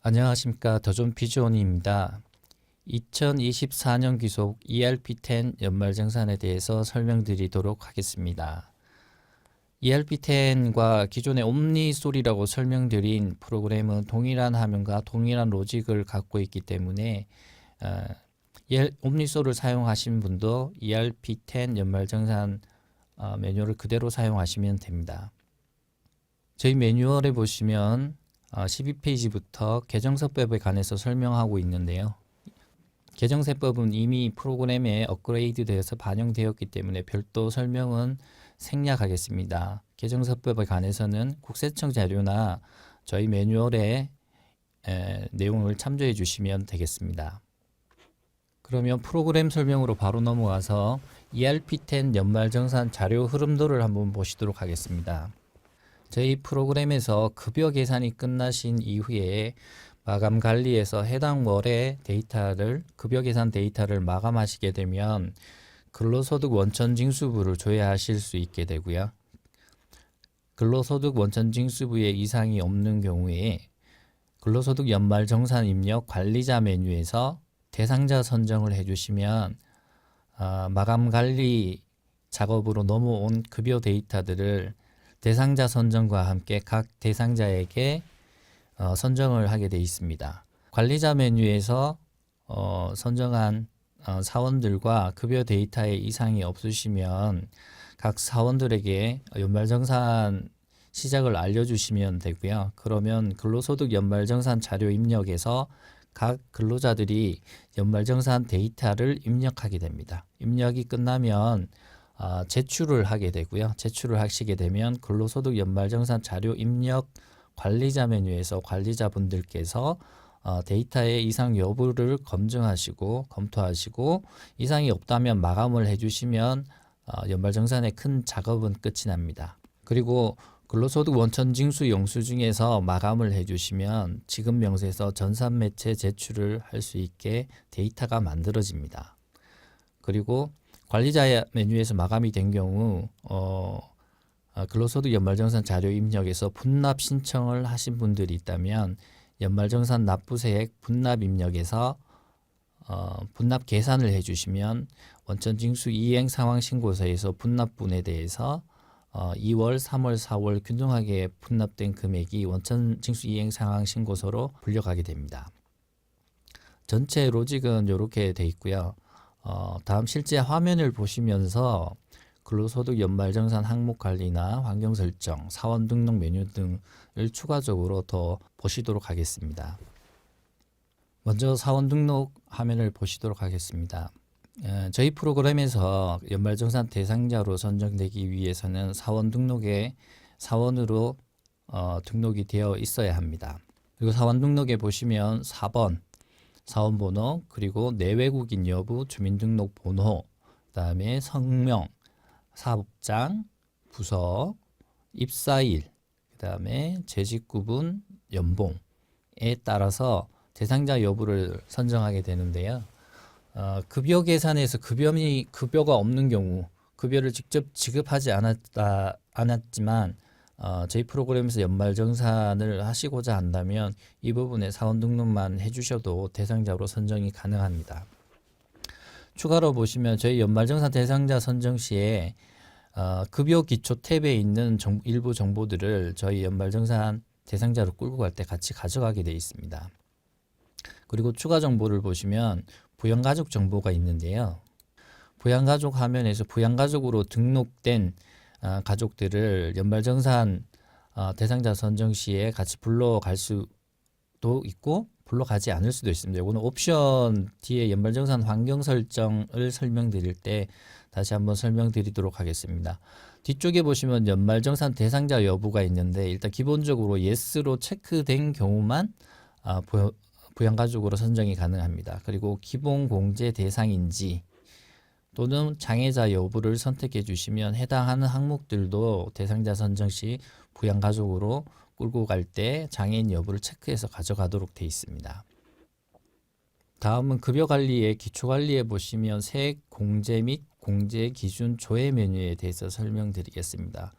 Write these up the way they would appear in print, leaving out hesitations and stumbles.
안녕하십니까. 더존 비즈원입니다. 2024년 귀속 ERP10 연말정산에 대해서 설명드리도록 하겠습니다. ERP10과 기존의 옴니솔이라고 설명드린 프로그램은 동일한 화면과 동일한 로직을 갖고 있기 때문에 옴니솔을 사용하신 분도 ERP10 연말정산 매뉴얼을 그대로 사용하시면 됩니다. 저희 매뉴얼에 보시면 12페이지부터 계정서법에 관해서 설명하고 있는데요. 계정세법은 이미 프로그램에 업그레이드 되어서 반영되었기 때문에 별도 설명은 생략하겠습니다. 계정서법에 관해서는 국세청 자료나 저희 매뉴얼의 내용을 참조해 주시면 되겠습니다. 그러면 프로그램 설명으로 바로 넘어가서 ERP10 연말정산 자료 흐름도를 한번 보시도록 하겠습니다. 저희 프로그램에서 급여 계산이 끝나신 이후에 마감 관리에서 해당 월의 데이터를 급여 계산 데이터를 마감하시게 되면 근로소득 원천 징수부를 조회하실 수 있게 되고요. 근로소득 원천 징수부에 이상이 없는 경우에 근로소득 연말정산 입력 관리자 메뉴에서 대상자 선정을 해주시면 마감 관리 작업으로 넘어온 급여 데이터들을 대상자 선정과 함께 각 대상자에게 선정을 하게 되어 있습니다. 관리자 메뉴에서 선정한 사원들과 급여 데이터에 이상이 없으시면 각 사원들에게 연말정산 시작을 알려주시면 되고요. 그러면 근로소득 연말정산 자료 입력에서 각 근로자들이 연말정산 데이터를 입력하게 됩니다. 입력이 끝나면 제출을 하게 되고요. 제출을 하시게 되면 근로소득 연말정산 자료 입력 관리자 메뉴에서 관리자분들께서 데이터의 이상 여부를 검토하시고 이상이 없다면 마감을 해주시면 연말정산의 큰 작업은 끝이 납니다. 그리고 근로소득 원천 징수 영수증에서 마감을 해주시면 지급 명세서 전산매체 제출을 할 수 있게 데이터가 만들어집니다. 그리고 관리자 메뉴에서 마감이 된 경우 근로소득 연말정산 자료 입력에서 분납 신청을 하신 분들이 있다면 연말정산 납부세액 분납 입력에서 분납 계산을 해주시면 원천징수 이행 상황 신고서에서 분납분에 대해서 2월, 3월, 4월 균등하게 분납된 금액이 원천징수 이행 상황 신고서로 불려가게 됩니다. 전체 로직은 이렇게 돼 있고요. 다음 실제 화면을 보시면서 근로소득 연말정산 항목 관리나 환경 설정, 사원 등록 메뉴 등을 추가적으로 더 보시도록 하겠습니다. 먼저 사원 등록 화면을 보시도록 하겠습니다. 저희 프로그램에서 연말정산 대상자로 선정되기 위해서는 사원 등록에 사원으로 등록이 되어 있어야 합니다. 그리고 사원 등록에 보시면 4번 사원번호, 그리고 내외국인 여부, 주민등록번호, 그 다음에 성명, 사업장, 부서, 입사일, 그 다음에 재직구분, 연봉에 따라서 대상자 여부를 선정하게 되는데요. 급여 계산에서 급여가 없는 경우, 급여를 직접 지급하지 않았지만 저희 프로그램에서 연말정산을 하시고자 한다면 이 부분에 사원 등록만 해주셔도 대상자로 선정이 가능합니다. 추가로 보시면 저희 연말정산 대상자 선정 시에 급여 기초 탭에 있는 일부 정보들을 저희 연말정산 대상자로 끌고 갈 때 같이 가져가게 되어 있습니다. 그리고 추가 정보를 보시면 부양가족 정보가 있는데요. 부양가족 화면에서 부양가족으로 등록된 가족들을 연말정산 대상자 선정 시에 같이 불러갈 수도 있고 불러가지 않을 수도 있습니다. 이거는 옵션 뒤에 연말정산 환경 설정을 설명드릴 때 다시 한번 설명드리도록 하겠습니다. 뒤쪽에 보시면 연말정산 대상자 여부가 있는데 일단 기본적으로 yes로 체크된 경우만 부양가족으로 선정이 가능합니다. 그리고 기본공제 대상인지 또는 장애자 여부를 선택해 주시면 해당하는 항목들도 대상자 선정 시 부양가족으로 끌고 갈 때 장애인 여부를 체크해서 가져가도록 되어 있습니다. 다음은 급여관리의 기초관리에 보시면 세액 공제 및 공제 기준 조회 메뉴에 대해서 설명드리겠습니다.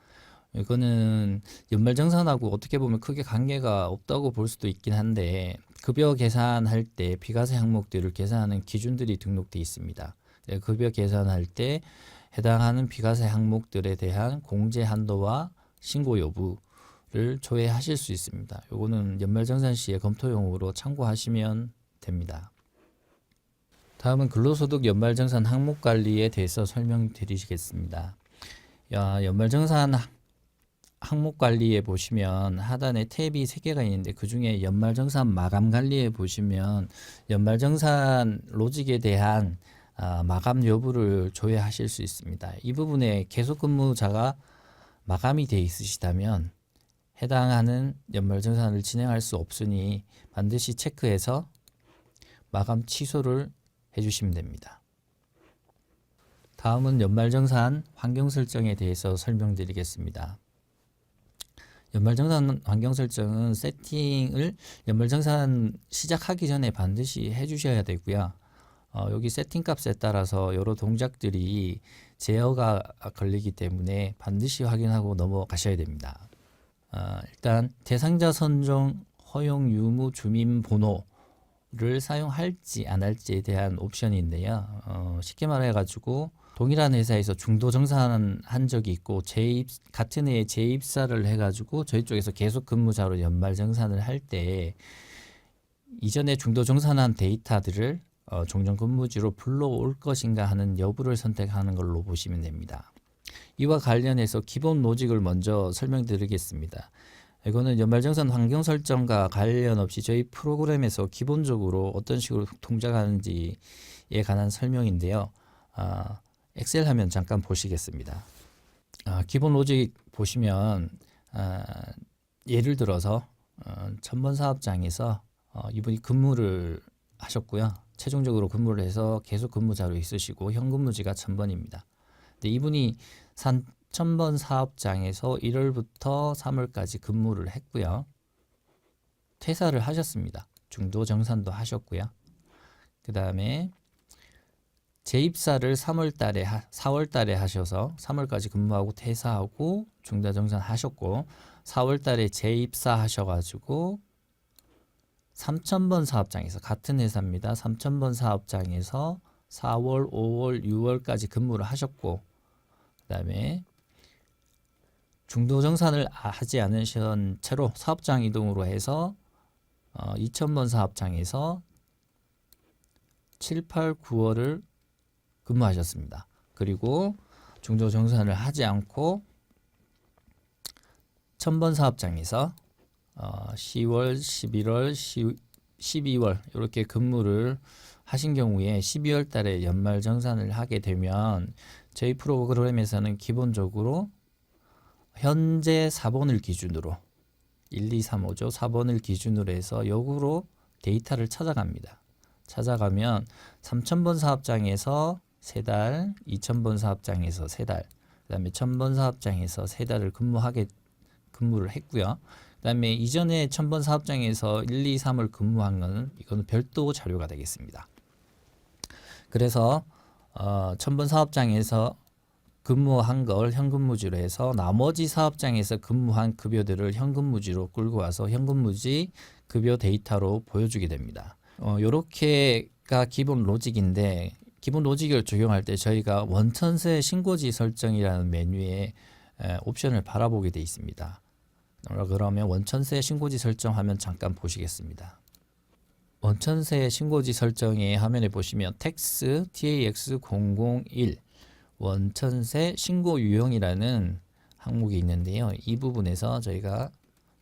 이거는 연말정산하고 어떻게 보면 크게 관계가 없다고 볼 수도 있긴 한데 급여 계산할 때 비과세 항목들을 계산하는 기준들이 등록되어 있습니다. 급여 계산할 때 해당하는 비과세 항목들에 대한 공제 한도와 신고 여부를 조회하실 수 있습니다. 요거는 연말정산 시에 검토용으로 참고하시면 됩니다. 다음은 근로소득 연말정산 항목 관리에 대해서 설명드리겠습니다. 연말정산 항목 관리에 보시면 하단에 탭이 3개가 있는데 그 중에 연말정산 마감 관리에 보시면 연말정산 로직에 대한 마감 여부를 조회하실 수 있습니다. 이 부분에 계속근무자가 마감이 되어 있으시다면 해당하는 연말정산을 진행할 수 없으니 반드시 체크해서 마감 취소를 해주시면 됩니다. 다음은 연말정산 환경설정에 대해서 설명드리겠습니다. 연말정산 환경설정은 세팅을 연말정산 시작하기 전에 반드시 해주셔야 되고요. 여기 세팅값에 따라서 여러 동작들이 제어가 걸리기 때문에 반드시 확인하고 넘어가셔야 됩니다. 일단 대상자 선정 허용 유무 주민 번호를 사용할지 안 할지에 대한 옵션인데요. 쉽게 말해가지고 동일한 회사에서 중도 정산한 적이 있고 같은 해에 재입사를 해가지고 저희 쪽에서 계속 근무자로 연말 정산을 할 때 이전에 중도 정산한 데이터들을 종전 근무지로 불러올 것인가 하는 여부를 선택하는 걸로 보시면 됩니다. 이와 관련해서 기본 로직을 먼저 설명드리겠습니다. 이거는 연말정산 환경 설정과 관련 없이 저희 프로그램에서 기본적으로 어떤 식으로 동작하는지에 관한 설명인데요. 엑셀 화면 잠깐 보시겠습니다. 기본 로직 보시면 예를 들어서 첨번 사업장에서 이분이 근무를 하셨고요. 최종적으로 근무를 해서 계속 근무자로 있으시고 현근무지가 1000번입니다. 근데 이분이 3000번 사업장에서 1월부터 3월까지 근무를 했고요. 퇴사를 하셨습니다. 중도 정산도 하셨고요. 그 다음에 재입사를 4월 달에 하셔서 3월까지 근무하고 퇴사하고 중도 정산 하셨고 4월 달에 재입사 하셔가지고 3000번 사업장에서 같은 회사입니다. 3000번 사업장에서 4월, 5월, 6월까지 근무를 하셨고 그 다음에 중도 정산을 하지 않으신 채로 사업장 이동으로 해서 2000번 사업장에서 7, 8, 9월을 근무하셨습니다. 그리고 중도 정산을 하지 않고 1000번 사업장에서 10월, 11월, 12월 이렇게 근무를 하신 경우에 12월 달에 연말 정산을 하게 되면 저희 프로그램에서는 기본적으로 현재 4번을 기준으로 1, 2, 3, 5죠. 4번을 기준으로 해서 역으로 데이터를 찾아갑니다. 찾아가면 3000번 사업장에서 3달, 2000번 사업장에서 3달, 그 다음에 1000번 사업장에서 3달을 근무를 했고요. 그 다음에 이전에 1000번 사업장에서 1, 2, 3을 근무한 거는 이거는 별도 자료가 되겠습니다. 그래서 1000번 사업장에서 근무한 걸 현근무지로 해서 나머지 사업장에서 근무한 급여들을 현근무지로 끌고 와서 현근무지 급여 데이터로 보여주게 됩니다. 요렇게가 기본 로직인데 기본 로직을 적용할 때 저희가 원천세 신고지 설정이라는 메뉴에 옵션을 바라보게 되어 있습니다. 그러면 원천세 신고지 설정 화면 잠깐 보시겠습니다. 원천세 신고지 설정의 화면에 보시면 텍스 TAX001 원천세 신고 유형이라는 항목이 있는데요. 이 부분에서 저희가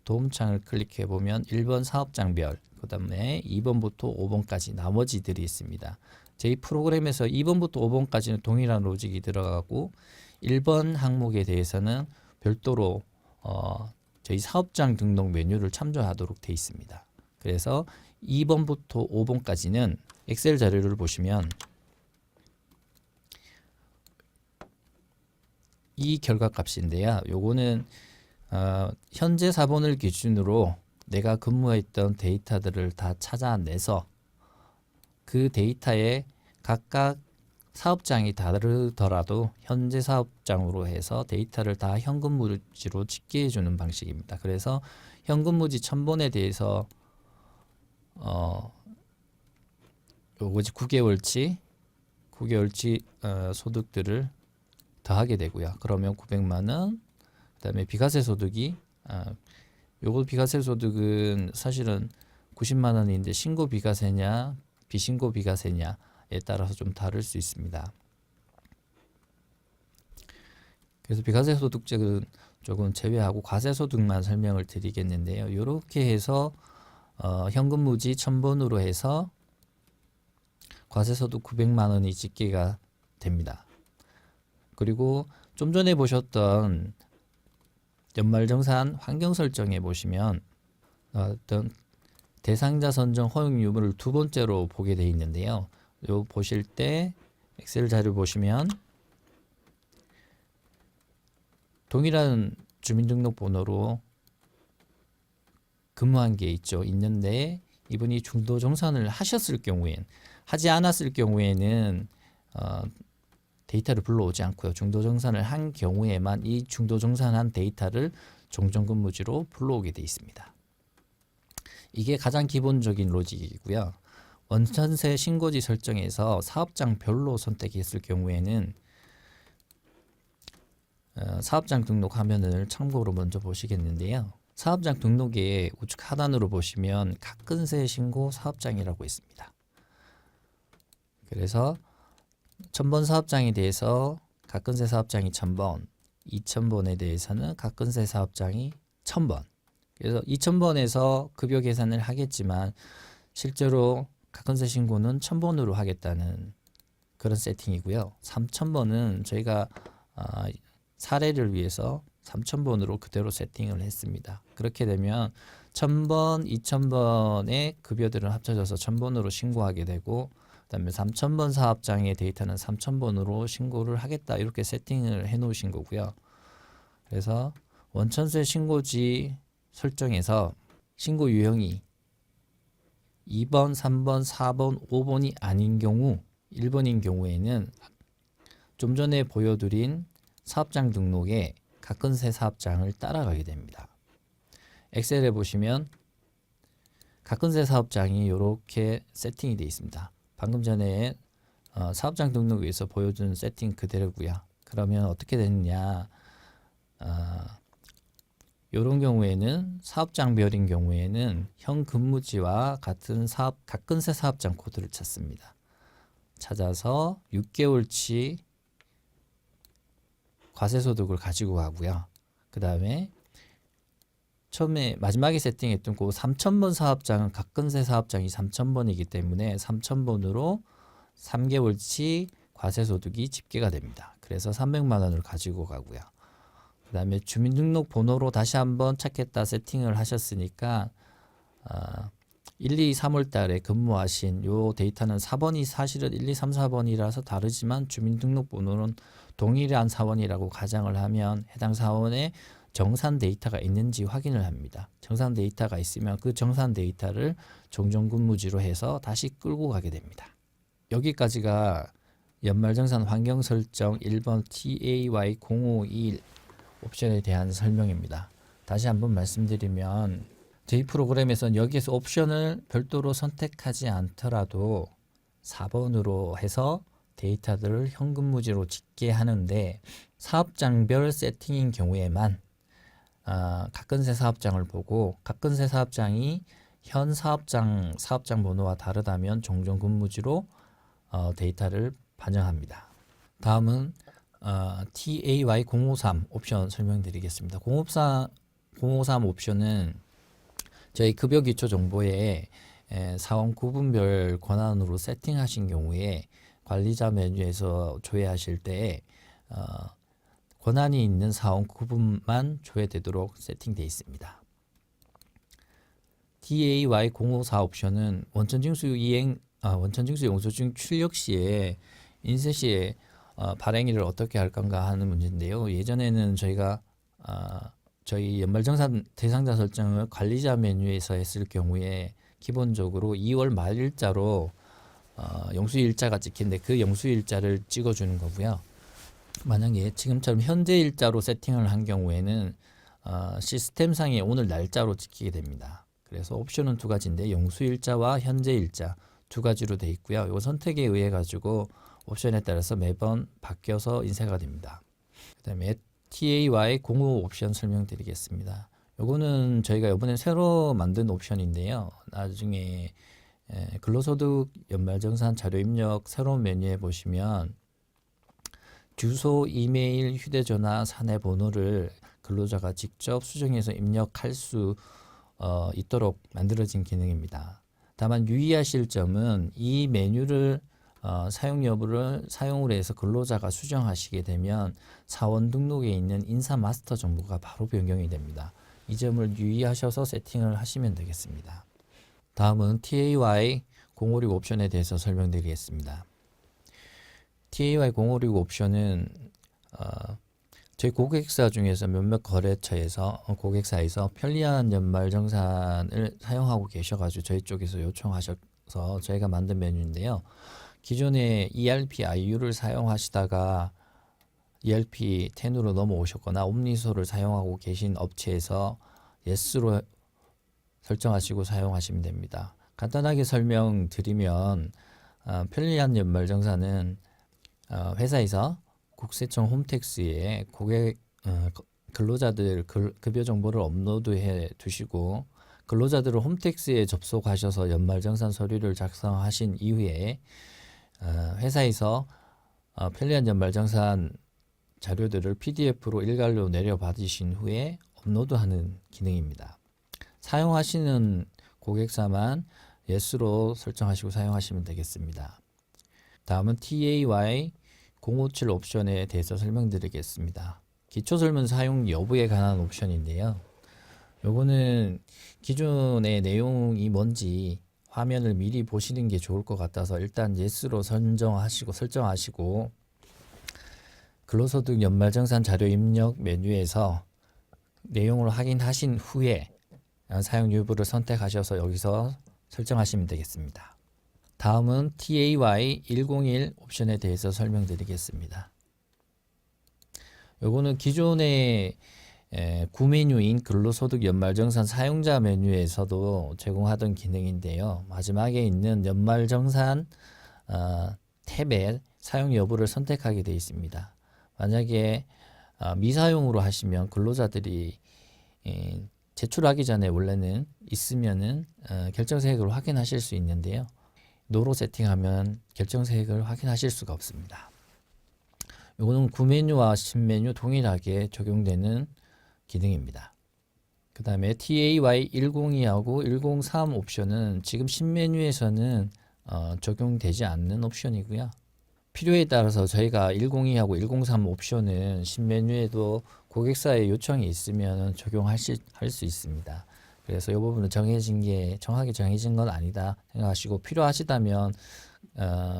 도움창을 클릭해 보면 1번 사업장별, 그 다음에 2번부터 5번까지 나머지들이 있습니다. 저희 프로그램에서 2번부터 5번까지는 동일한 로직이 들어가고 1번 항목에 대해서는 별도로 저희 사업장 등록 메뉴를 참조하도록 되어 있습니다. 그래서 2번부터 5번까지는 엑셀 자료를 보시면 이 결과값인데요. 요거는 현재 4번을 기준으로 내가 근무했던 데이터들을 다 찾아내서 그 데이터에 각각 사업장이 다르더라도 현재 사업장으로 해서 데이터를 다 현근무지로 집계해 주는 방식입니다. 그래서 현근무지 1000번에 대해서 요거지 9개월치 소득들을 더하게 되고요. 그러면 900만 원. 그다음에 비과세 소득이 요거 비과세 소득은 사실은 90만 원인데 신고 비과세냐 비신고 비과세냐에 따라서 좀 다를 수 있습니다. 그래서 비과세 소득적은 조금 제외하고 과세 소득만 설명을 드리겠는데요. 이렇게 해서 현금 무지 1000번으로 해서 과세 소득 900만 원이 집계가 됩니다. 그리고 좀 전에 보셨던 연말정산 환경 설정에 보시면 어떤 대상자 선정 허용 유무를 두 번째로 보게 되어 있는데요. 요 보실 때 엑셀 자료 보시면 동일한 주민등록번호로 근무한 게 있는데 이분이 중도정산을 하셨을 경우엔 하지 않았을 경우에는 데이터를 불러오지 않고요. 중도정산을 한 경우에만 이 중도정산한 데이터를 종전근무지로 불러오게 되어 있습니다. 이게 가장 기본적인 로직이고요. 원천세 신고지 설정에서 사업장별로 선택했을 경우에는 사업장 등록 화면을 참고로 먼저 보시겠는데요. 사업장 등록에 우측 하단으로 보시면 각근세 신고 사업장이라고 있습니다. 그래서 1000번 사업장에 대해서 각근세 사업장이 1000번, 2000번에 대해서는 각근세 사업장이 1000번. 그래서 2000번에서 급여 계산을 하겠지만 실제로 각근세 신고는 1000번으로 하겠다는 그런 세팅이고요. 3000번은 저희가 사례를 위해서 3000번으로 그대로 세팅을 했습니다. 그렇게 되면 1000번, 2000번의 급여들은 합쳐져서 1000번으로 신고하게 되고 그다음에 3000번 사업장의 데이터는 3000번으로 신고를 하겠다 이렇게 세팅을 해 놓으신 거고요. 그래서 원천세 신고지 설정에서 신고 유형이 2번, 3번, 4번, 5번이 아닌 경우 1번인 경우에는 좀 전에 보여드린 사업장 등록에 각근세 사업장을 따라가게 됩니다. 엑셀에 보시면 각근세 사업장이 이렇게 세팅이 되어 있습니다. 방금 전에 사업장 등록에서 보여준 세팅 그대로고요. 그러면 어떻게 되느냐? 이런 경우에는 사업장별인 경우에는 현 근무지와 같은 각근세 사업장 코드를 찾습니다. 찾아서 6개월치 과세소득을 가지고 가고요. 그 다음에 처음에 마지막에 세팅했던 그 3000번 사업장은 각근세 사업장이 3000번이기 때문에 3000번으로 3개월치 과세소득이 집계가 됩니다. 그래서 300만 원을 가지고 가고요. 그 다음에 주민등록번호로 다시 한번 찾겠다 세팅을 하셨으니까 1, 2, 3월 달에 근무하신 요 데이터는 4번이 사실은 1, 2, 3, 4번이라서 다르지만 주민등록번호는 동일한 사원이라고 가정을 하면 해당 사원에 정산 데이터가 있는지 확인을 합니다. 정산 데이터가 있으면 그 정산 데이터를 종전근무지로 해서 다시 끌고 가게 됩니다. 여기까지가 연말정산 환경 설정 1번 TAY0521 옵션에 대한 설명입니다. 다시 한번 말씀드리면 저희 프로그램에서는 여기에서 옵션을 별도로 선택하지 않더라도 4번으로 해서 데이터들을 현금무지로 집계하는데 사업장별 세팅인 경우에만 각근세 사업장을 보고 각근세 사업장이 현 사업장 번호와 다르다면 종전근무지로 데이터를 반영합니다. 다음은 TAY053 옵션 설명드리겠습니다. 053 옵션은 저희 급여기초정보에 사원 구분별 권한으로 세팅하신 경우에 관리자 메뉴에서 조회하실 때 권한이 있는 사원 구분만 조회되도록 세팅되어 있습니다. TAY054 옵션은 원천징수 영수증 출력 시에 인쇄 시에 발행일을 어떻게 할 건가 하는 문제인데요. 예전에는 저희가 저희 연말정산 대상자 설정을 관리자 메뉴에서 했을 경우에 기본적으로 2월 말일자로 영수일자가 찍힌데 그 영수일자를 찍어주는 거고요. 만약에 지금처럼 현재 일자로 세팅을 한 경우에는 시스템상에 오늘 날짜로 찍히게 됩니다. 그래서 옵션은 두 가지인데 영수일자와 현재일자 두 가지로 되어 있고요. 이 선택에 의해 가지고 옵션에 따라서 매번 바뀌어서 인쇄가 됩니다. 그 다음에 TAY05 옵션 설명드리겠습니다. 요거는 저희가 이번에 새로 만든 옵션인데요. 나중에 근로소득 연말정산 자료 입력 새로운 메뉴에 보시면 주소, 이메일, 휴대전화, 사내 번호를 근로자가 직접 수정해서 입력할 수 있도록 만들어진 기능입니다. 다만 유의하실 점은 이 메뉴를 사용 여부를 사용을 해서 근로자가 수정하시게 되면 사원 등록에 있는 인사 마스터 정보가 바로 변경이 됩니다. 이 점을 유의하셔서 세팅을 하시면 되겠습니다. 다음은 TAY056 옵션에 대해서 설명드리겠습니다. TAY056 옵션은 저희 고객사 중에서 몇몇 거래처에서 고객사에서 편리한 연말정산을 사용하고 계셔가지고 저희 쪽에서 요청하셔서 저희가 만든 메뉴인데요. 기존에 ERP IU를 사용하시다가 ERP 10으로 넘어오셨거나 옴니소를 사용하고 계신 업체에서 Yes로 설정하시고 사용하시면 됩니다. 간단하게 설명드리면 편리한 연말정산은 회사에서 국세청 홈택스에 고객 근로자들 급여 정보를 업로드해 두시고 근로자들을 홈택스에 접속하셔서 연말정산 서류를 작성하신 이후에 회사에서 편리한 연말정산 자료들을 PDF로 일괄로 내려받으신 후에 업로드하는 기능입니다. 사용하시는 고객사만 Yes로 설정하시고 사용하시면 되겠습니다. 다음은 TAY057 옵션에 대해서 설명드리겠습니다. 기초설문 사용 여부에 관한 옵션인데요. 요거는 기존의 내용이 뭔지 화면을 미리 보시는 게 좋을 것 같아서 일단 Yes로 설정하시고 근로소득 연말정산 자료 입력 메뉴에서 내용을 확인하신 후에 사용 여부를 선택하셔서 여기서 설정하시면 되겠습니다. 다음은 TAY101 옵션에 대해서 설명드리겠습니다. 요거는 기존의 구메뉴인 근로소득 연말정산 사용자 메뉴에서도 제공하던 기능인데요. 마지막에 있는 연말정산 탭에 사용 여부를 선택하게 되어 있습니다. 만약에 미사용으로 하시면 근로자들이 제출하기 전에 원래는 있으면은 결정사항을 확인하실 수 있는데요. 노로 세팅하면 결정사항을 확인하실 수가 없습니다. 이거는 구메뉴와 신메뉴 동일하게 적용되는 기능입니다. 그 다음에 TAY102하고 103 옵션은 지금 신메뉴에서는 적용되지 않는 옵션이고요. 필요에 따라서 저희가 102하고 103 옵션은 신메뉴에도 고객사의 요청이 있으면 적용할 수 있습니다. 그래서 이 부분은 정하게 정해진 건 아니다 생각하시고 필요하시다면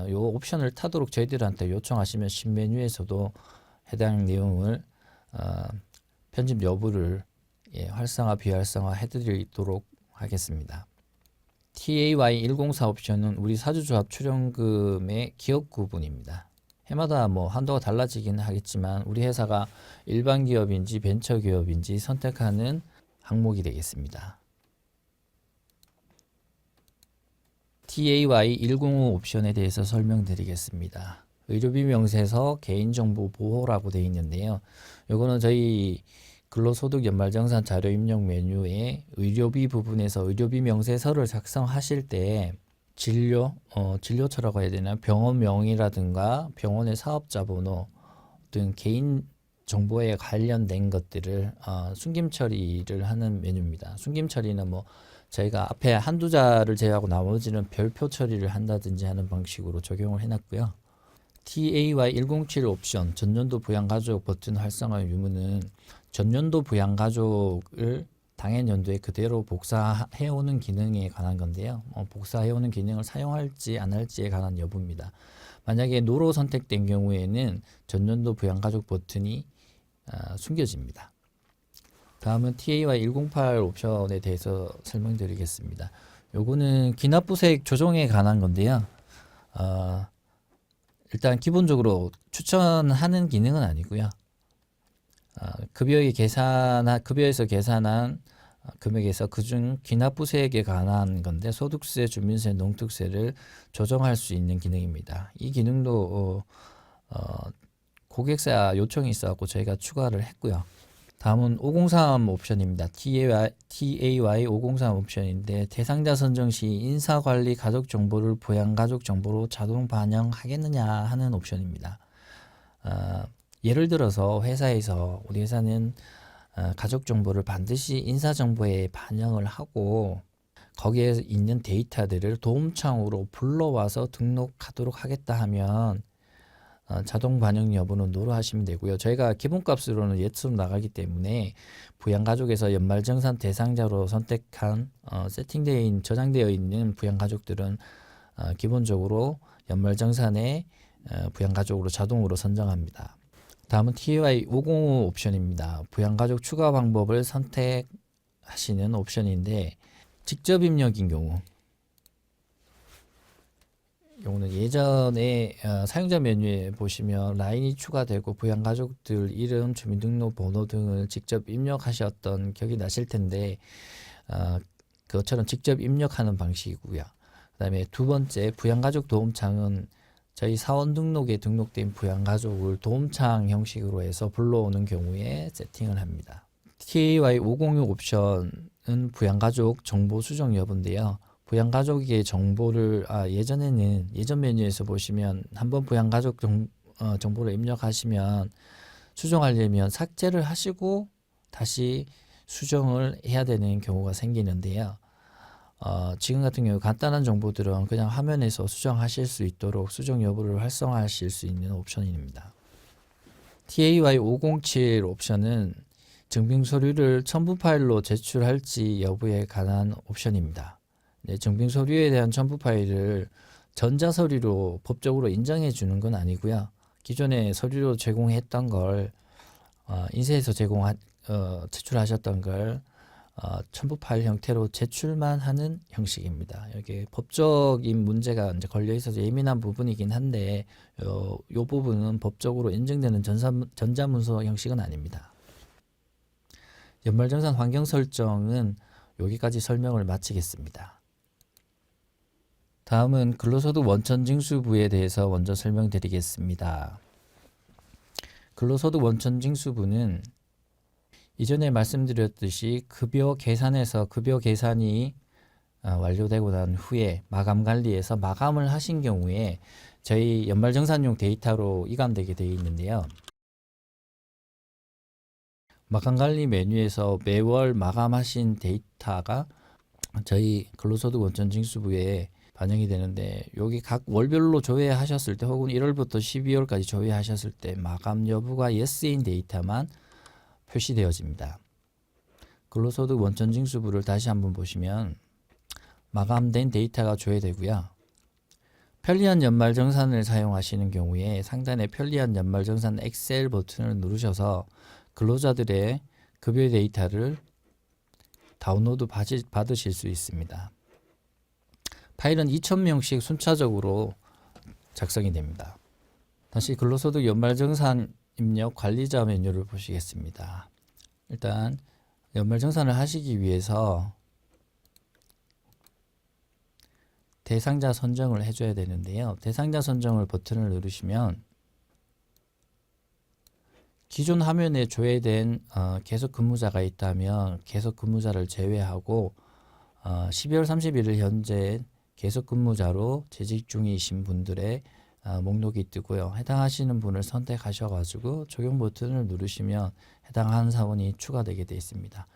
이 옵션을 타도록 저희들한테 요청하시면 신메뉴에서도 해당 내용을 편집 여부를 활성화 비활성화 해드리도록 하겠습니다. TAY104 옵션은 우리 사주조합 출연금의 기업 구분입니다. 해마다 한도가 달라지긴 하겠지만 우리 회사가 일반 기업인지 벤처 기업인지 선택하는 항목이 되겠습니다. TAY105 옵션에 대해서 설명드리겠습니다. 의료비 명세서 개인정보 보호라고 되어 있는데요. 이거는 저희 근로소득 연말정산 자료 입력 메뉴에 의료비 부분에서 의료비 명세서를 작성하실 때 진료처라고 해야 되나 병원명이라든가 병원의 사업자 번호 등 개인 정보에 관련된 것들을 숨김 처리를 하는 메뉴입니다. 숨김 처리는 저희가 앞에 한두 자를 제외하고 나머지는 별표 처리를 한다든지 하는 방식으로 적용을 해놨고요. TAY107 옵션 전년도 부양가족 버튼 활성화 유무는 전년도 부양가족을 당해 연도에 그대로 복사해오는 기능에 관한 건데요. 복사해오는 기능을 사용할지 안 할지에 관한 여부입니다. 만약에 노로 선택된 경우에는 전년도 부양가족 버튼이 숨겨집니다. 다음은 TAY108 옵션에 대해서 설명드리겠습니다. 요거는 기납부색 조정에 관한 건데요. 일단 기본적으로 추천하는 기능은 아니고요. 급여에서 계산한 금액에서 그중 기납부세액에 관한 건데 소득세, 주민세, 농특세를 조정할 수 있는 기능입니다. 이 기능도 고객사 요청이 있어갖고 저희가 추가를 했고요. 다음은 503 옵션입니다. TAY 503 옵션인데 대상자 선정 시 인사관리 가족 정보를 부양 가족 정보로 자동 반영하겠느냐 하는 옵션입니다. 예를 들어서 회사에서 우리 회사는 가족 정보를 반드시 인사 정보에 반영을 하고 거기에 있는 데이터들을 도움창으로 불러와서 등록하도록 하겠다 하면 자동 반영 여부는 노로 하시면 되고요. 저희가 기본값으로는 예수로 나가기 때문에 부양가족에서 연말정산 대상자로 선택한 저장되어 있는 부양가족들은 기본적으로 연말정산에 부양가족으로 자동으로 선정합니다. 다음은 TAY 505 옵션입니다. 부양가족 추가 방법을 선택하시는 옵션인데 직접 입력인 경우는 예전에 사용자 메뉴에 보시면 라인이 추가되고 부양가족들 이름, 주민등록번호 등을 직접 입력하셨던 기억이 나실 텐데 그것처럼 직접 입력하는 방식이고요. 그 다음에 두 번째 부양가족 도움창은 저희 사원 등록에 등록된 부양가족을 도움창 형식으로 해서 불러오는 경우에 세팅을 합니다. TAY 506 옵션은 부양가족 정보 수정 여부인데요. 부양가족의 정보를 예전 메뉴에서 보시면 한번 부양가족 정보를 입력하시면 수정하려면 삭제를 하시고 다시 수정을 해야 되는 경우가 생기는데요. 지금 같은 경우 간단한 정보들은 그냥 화면에서 수정하실 수 있도록 수정 여부를 활성화하실 수 있는 옵션입니다. TAY 507 옵션은 증빙 서류를 첨부 파일로 제출할지 여부에 관한 옵션입니다. 네, 증빙 서류에 대한 첨부 파일을 전자서류로 법적으로 인정해 주는 건 아니고요. 기존에 서류로 제공했던 걸 인쇄해서 제출하셨던 걸 첨부 파일 형태로 제출만 하는 형식입니다. 여기 법적인 문제가 이제 걸려 있어서 예민한 부분이긴 한데 요 부분은 법적으로 인정되는 전자문서 형식은 아닙니다. 연말정산 환경 설정은 여기까지 설명을 마치겠습니다. 다음은 근로소득 원천징수부에 대해서 먼저 설명드리겠습니다. 근로소득 원천징수부는 이전에 말씀드렸듯이 급여 계산이 완료되고 난 후에 마감관리에서 마감을 하신 경우에 저희 연말정산용 데이터로 이감되게 되어 있는데요. 마감관리 메뉴에서 매월 마감하신 데이터가 저희 근로소득 원천징수부에 반영이 되는데 여기 각 월별로 조회하셨을 때 혹은 1월부터 12월까지 조회하셨을 때 마감 여부가 yes인 데이터만 표시되어집니다. 근로소득 원천징수부를 다시 한번 보시면 마감된 데이터가 조회되고요. 편리한 연말정산을 사용하시는 경우에 상단에 편리한 연말정산 엑셀 버튼을 누르셔서 근로자들의 급여 데이터를 다운로드 받으실 수 있습니다. 파일은 2,000명씩 순차적으로 작성이 됩니다. 다시 근로소득 연말정산 입력 관리자 메뉴를 보시겠습니다. 일단 연말정산을 하시기 위해서 대상자 선정을 해줘야 되는데요. 대상자 선정을 버튼을 누르시면 기존 화면에 조회된 계속 근무자가 있다면 계속 근무자를 제외하고 12월 31일 현재 계속 근무자로 재직 중이신 분들의 목록이 뜨고요. 해당하시는 분을 선택하셔가지고 적용 버튼을 누르시면 해당하는 사원이 추가되게 되어 있습니다.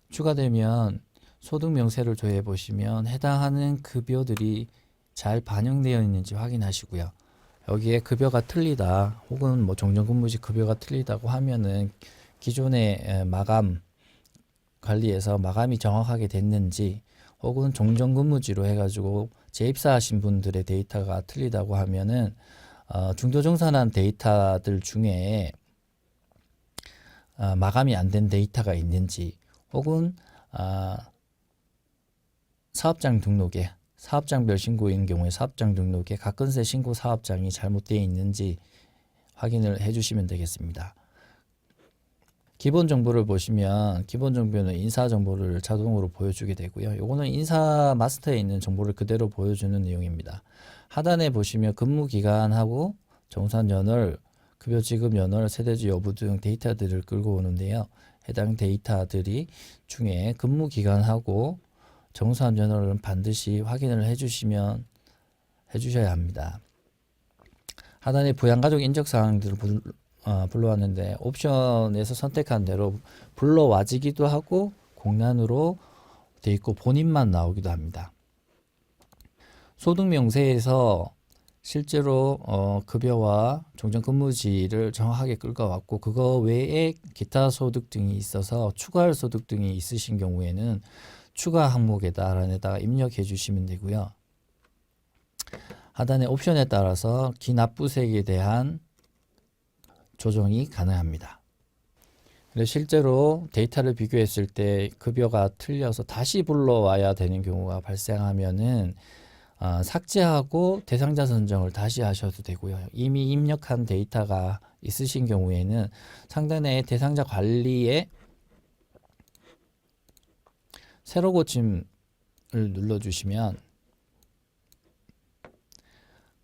추가되면 소득 명세를 조회해 보시면 해당하는 급여들이 잘 반영되어 있는지 확인하시고요. 여기에 급여가 틀리다 혹은 정정근무직 급여가 틀리다고 하면은 기존의 마감 관리에서 마감이 정확하게 됐는지 혹은 종전근무지로 해가지고 재입사하신 분들의 데이터가 틀리다고 하면은 중도정산한 데이터들 중에 마감이 안 된 데이터가 있는지 혹은 사업장 등록에 사업장별 신고인 경우에 사업장 등록에 가건세 신고 사업장이 잘못되어 있는지 확인을 해주시면 되겠습니다. 기본 정보를 보시면 기본 정보는 인사 정보를 자동으로 보여주게 되고요. 요거는 인사 마스터에 있는 정보를 그대로 보여주는 내용입니다. 하단에 보시면 근무 기간하고 정산 연월, 급여 지급 연월, 세대주 여부 등 데이터들을 끌고 오는데요. 해당 데이터들이 중에 근무 기간하고 정산 연월은 반드시 확인을 해주셔야 합니다. 하단에 부양가족 인적사항들을 불러왔는데 옵션에서 선택한 대로 불러와지기도 하고 공란으로 돼 있고 본인만 나오기도 합니다. 소득명세에서 실제로 급여와 종전근무지를 정확하게 끌어왔고 그거 외에 기타 소득 등이 있어서 추가할 소득 등이 있으신 경우에는 추가 항목에다가 입력해 주시면 되고요. 하단의 옵션에 따라서 기납부색에 대한 조정이 가능합니다. 실제로 데이터를 비교했을 때 급여가 틀려서 다시 불러와야 되는 경우가 발생하면은 삭제하고 대상자 선정을 다시 하셔도 되고요. 이미 입력한 데이터가 있으신 경우에는 상단의 대상자 관리에 새로 고침을 눌러주시면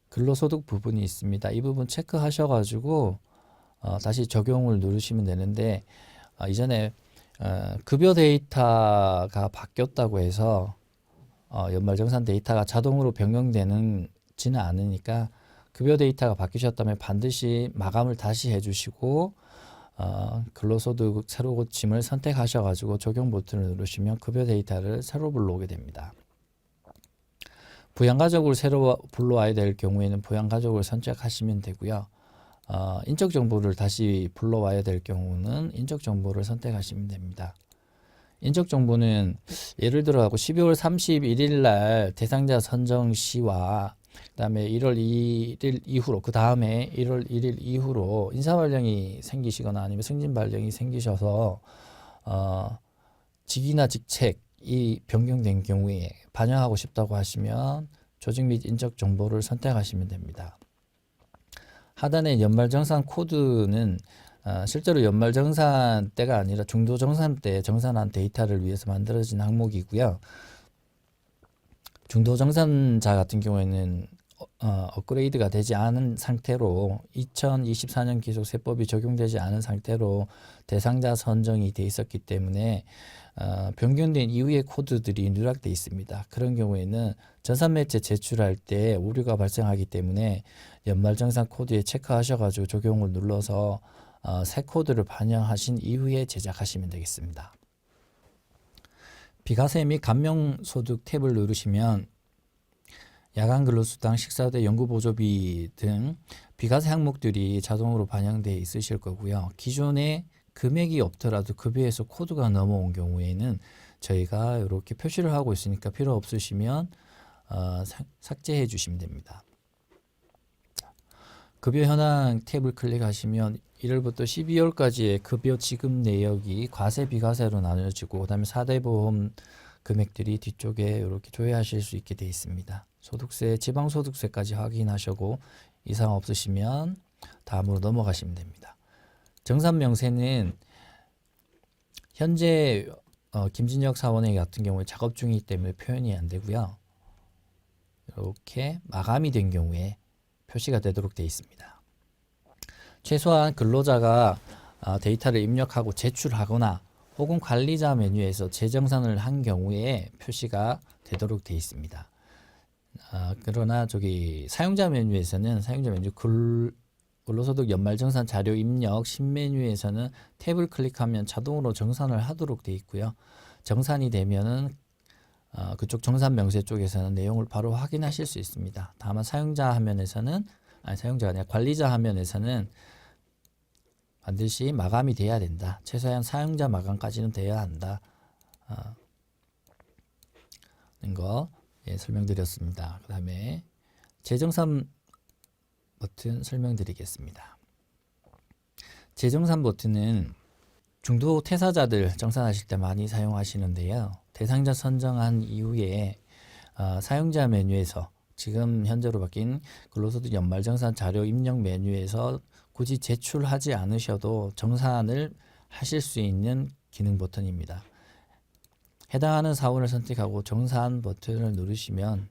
근로소득 부분이 있습니다. 이 부분 체크하셔가지고 다시 적용을 누르시면 되는데 이전에 급여 데이터가 바뀌었다고 해서 연말정산 데이터가 자동으로 변경되지는 않으니까 급여 데이터가 바뀌셨다면 반드시 마감을 다시 해주시고 근로소득 새로 고침을 선택하셔가지고 적용 버튼을 누르시면 급여 데이터를 새로 불러오게 됩니다. 부양가족을 새로 불러와야 될 경우에는 부양가족을 선택하시면 되고요. 인적 정보를 다시 불러와야 될 경우는 인적 정보를 선택하시면 됩니다. 인적 정보는 예를 들어 12월 31일 날 대상자 선정 시와 그다음에 1월 2일 이후로 그 다음에 1월 1일 이후로 인사 발령이 생기시거나 아니면 승진 발령이 생기셔서 직위나 직책이 변경된 경우에 반영하고 싶다고 하시면 조직 및 인적 정보를 선택하시면 됩니다. 하단의 연말정산 코드는 실제로 연말정산 때가 아니라 중도정산 때 정산한 데이터를 위해서 만들어진 항목이고요. 중도정산자 같은 경우에는 업그레이드가 되지 않은 상태로 2024년 기속세법이 적용되지 않은 상태로 대상자 선정이 돼 있었기 때문에 변경된 이후의 코드들이 누락되어 있습니다. 그런 경우에는 전산매체 제출할 때 오류가 발생하기 때문에 연말정산 코드에 체크하셔가지고 적용을 눌러서 새 코드를 반영하신 이후에 제작하시면 되겠습니다. 비과세 및 감명소득 탭을 누르시면 야간 근로수당, 식사대, 연구보조비 등 비과세 항목들이 자동으로 반영되어 있으실 거고요. 기존에 금액이 없더라도 급여에서 코드가 넘어온 경우에는 저희가 이렇게 표시를 하고 있으니까 필요 없으시면 삭제해 주시면 됩니다. 급여 현황 탭을 클릭하시면 1월부터 12월까지의 급여 지급 내역이 과세 비과세로 나눠지고 그다음에 4대 보험 금액들이 뒤쪽에 이렇게 조회하실 수 있게 되어 있습니다. 소득세, 지방소득세까지 확인하시고 이상 없으시면 다음으로 넘어가시면 됩니다. 정산명세는 현재 김진혁 사원의 같은 경우에 작업 중이기 때문에 표현이 안 되고요. 이렇게 마감이 된 경우에 표시가 되도록 되어 있습니다. 최소한 근로자가 데이터를 입력하고 제출하거나 혹은 관리자 메뉴에서 재정산을 한 경우에 표시가 되도록 되어 있습니다. 그러나 사용자 메뉴에서는 근로소득 연말정산 자료 입력 신메뉴에서는 탭을 클릭하면 자동으로 정산을 하도록 되어 있고요. 정산이 되면은 그쪽 정산 명세 쪽에서는 내용을 바로 확인하실 수 있습니다. 다만 사용자가 아니라 관리자 화면에서는 반드시 마감이 돼야 된다. 최소한 사용자 마감까지는 돼야 한다. 거 설명드렸습니다. 그 다음에 재정산 버튼 설명드리겠습니다. 재정산 버튼은 중도 퇴사자들 정산하실 때 많이 사용하시는데요. 대상자 선정한 이후에 사용자 메뉴에서 지금 현재로 바뀐 근로소득 연말정산 자료 입력 메뉴에서 굳이 제출하지 않으셔도 정산을 하실 수 있는 기능 버튼입니다. 해당하는 사원을 선택하고 정산 버튼을 누르시면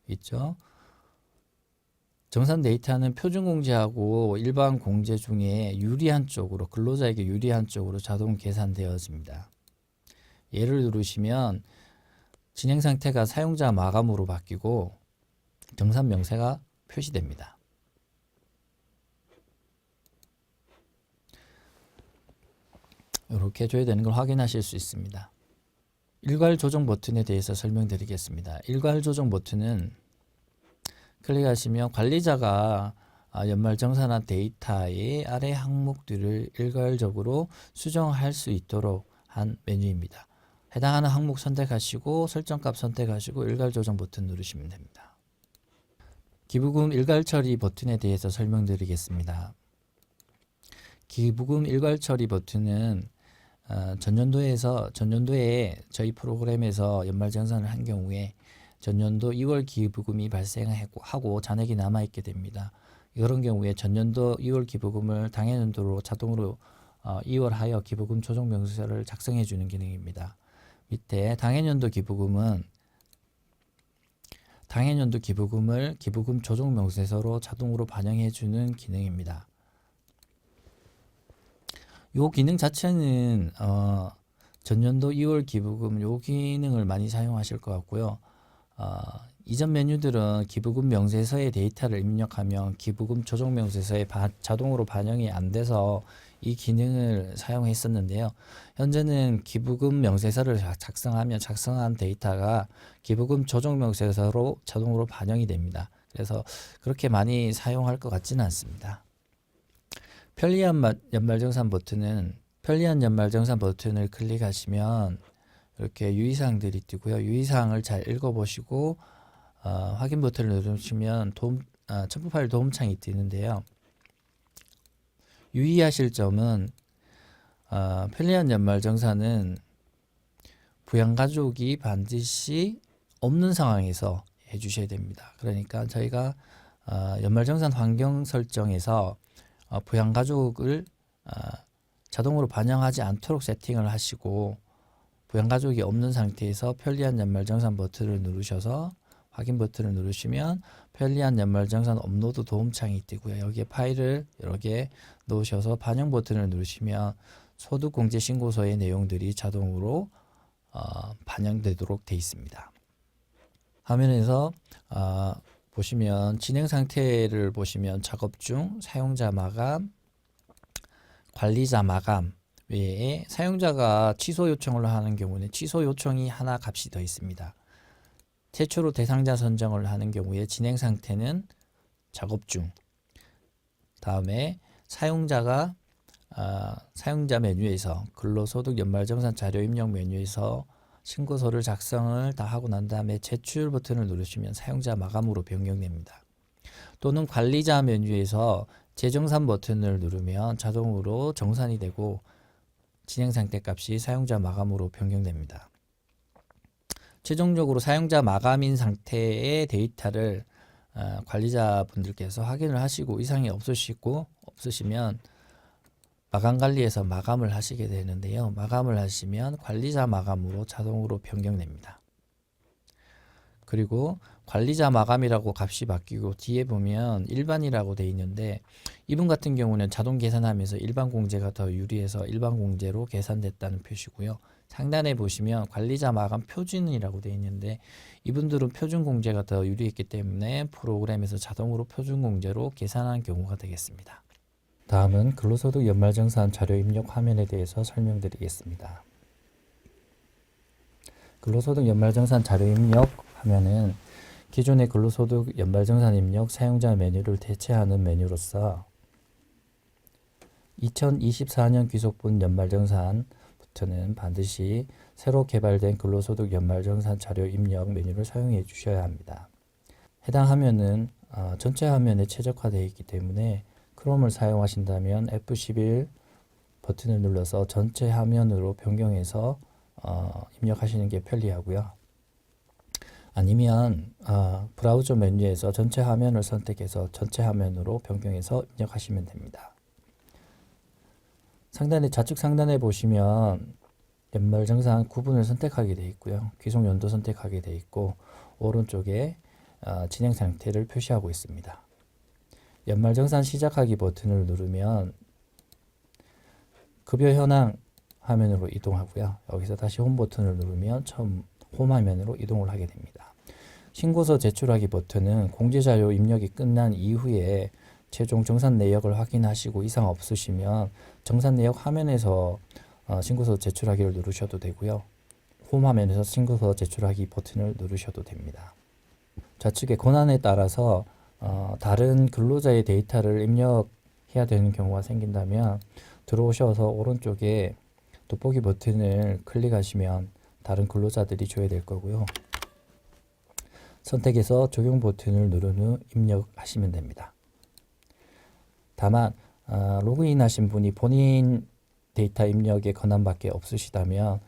있죠. 정산 데이터는 표준 공제하고 일반 공제 중에 유리한 쪽으로, 근로자에게 유리한 쪽으로 자동 계산되어집니다. 얘를 누르시면 진행 상태가 사용자 마감으로 바뀌고 정산 명세가 표시됩니다. 이렇게 줘야 되는 걸 확인하실 수 있습니다. 일괄 조정 버튼에 대해서 설명드리겠습니다. 일괄 조정 버튼은 클릭하시면 관리자가 연말 정산한 데이터의 아래 항목들을 일괄적으로 수정할 수 있도록 한 메뉴입니다. 해당하는 항목 선택하시고 설정값 선택하시고 일괄 조정 버튼 누르시면 됩니다. 기부금 일괄 처리 버튼에 대해서 설명드리겠습니다. 기부금 일괄 처리 버튼은 전년도에 저희 프로그램에서 연말정산을 한 경우에 전년도 2월 기부금이 발생하고 잔액이 남아있게 됩니다. 이런 경우에 전년도 2월 기부금을 당해년도로 자동으로 이월하여 기부금 조정 명세서를 작성해 주는 기능입니다. 밑에 당해년도 기부금을 기부금 조정 명세서로 자동으로 반영해 주는 기능입니다. 요 기능 자체는 전년도 2월 기부금 요 기능을 많이 사용하실 것 같고요. 이전 메뉴들은 기부금 명세서의 데이터를 입력하면 기부금 조정 명세서에 자동으로 반영이 안 돼서 이 기능을 사용했었는데요. 현재는 기부금 명세서를 작성하면 작성한 데이터가 기부금 조정 명세서로 자동으로 반영이 됩니다. 그래서 그렇게 많이 사용할 것 같지는 않습니다. 편리한 연말정산 버튼은 편리한 연말정산 버튼을 클릭하시면 이렇게 유의사항들이 뜨고요. 유의사항을 잘 읽어보시고 확인 버튼을 누르시면 첨부 파일 도움창이 뜨는데요. 유의하실 점은 편리한 연말정산은 부양가족이 반드시 없는 상황에서 해주셔야 됩니다. 그러니까 저희가 연말정산 환경 설정에서 부양가족을 자동으로 반영하지 않도록 세팅을 하시고 부양가족이 없는 상태에서 편리한 연말정산 버튼을 누르셔서 확인 버튼을 누르시면 편리한 연말정산 업로드 도움창이 뜨고요. 여기에 파일을 여러 개 놓으셔서 반영 버튼을 누르시면 소득공제신고서의 내용들이 자동으로 반영되도록 되어 있습니다. 화면에서 보시면 진행 상태를 보시면 작업 중, 사용자 마감, 관리자 마감 외에 사용자가 취소 요청을 하는 경우는 취소 요청이 하나 값이 더 있습니다. 최초로 대상자 선정을 하는 경우에 진행 상태는 작업 중, 다음에 사용자가 사용자 메뉴에서 근로소득 연말정산 자료 입력 메뉴에서 신고서를 작성을 다 하고 난 다음에 제출 버튼을 누르시면 사용자 마감으로 변경됩니다. 또는 관리자 메뉴에서 재정산 버튼을 누르면 자동으로 정산이 되고 진행 상태 값이 사용자 마감으로 변경됩니다. 최종적으로 사용자 마감인 상태의 데이터를 관리자분들께서 확인을 하시고 이상이 없으시면 마감관리에서 마감을 하시게 되는데요. 마감을 하시면 관리자 마감으로 자동으로 변경됩니다. 그리고 관리자 마감이라고 값이 바뀌고 뒤에 보면 일반이라고 되어 있는데 이분 같은 경우는 자동 계산하면서 일반 공제가 더 유리해서 일반 공제로 계산됐다는 표시고요. 상단에 보시면 관리자 마감 표준이라고 되어 있는데 이분들은 표준 공제가 더 유리했기 때문에 프로그램에서 자동으로 표준 공제로 계산한 경우가 되겠습니다. 다음은 근로소득 연말정산 자료 입력 화면에 대해서 설명드리겠습니다. 근로소득 연말정산 자료 입력 화면은 기존의 근로소득 연말정산 입력 사용자 메뉴를 대체하는 메뉴로서 2024년 귀속분 연말정산부터는 반드시 새로 개발된 근로소득 연말정산 자료 입력 메뉴를 사용해 주셔야 합니다. 해당 화면은 전체 화면에 최적화되어 있기 때문에 크롬을 사용하신다면 F11 버튼을 눌러서 전체 화면으로 변경해서 입력하시는 게 편리하고요. 아니면 브라우저 메뉴에서 전체 화면을 선택해서 전체 화면으로 변경해서 입력하시면 됩니다. 상단에 좌측 상단에 보시면 연말정산 구분을 선택하게 되어 있고요. 귀속 연도 선택하게 되어 있고 오른쪽에 진행 상태를 표시하고 있습니다. 연말정산 시작하기 버튼을 누르면 급여 현황 화면으로 이동하고요. 여기서 다시 홈 버튼을 누르면 처음 홈 화면으로 이동을 하게 됩니다. 신고서 제출하기 버튼은 공제자료 입력이 끝난 이후에 최종 정산 내역을 확인하시고 이상 없으시면 정산 내역 화면에서 신고서 제출하기를 누르셔도 되고요. 홈 화면에서 신고서 제출하기 버튼을 누르셔도 됩니다. 좌측의 권한에 따라서 다른 근로자의 데이터를 입력해야 되는 경우가 생긴다면 들어오셔서 오른쪽에 돋보기 버튼을 클릭하시면 다른 근로자들이 줘야 될 거고요. 선택해서 적용 버튼을 누른 후 입력하시면 됩니다. 다만 로그인 하신 분이 본인 데이터 입력의 권한밖에 없으시다면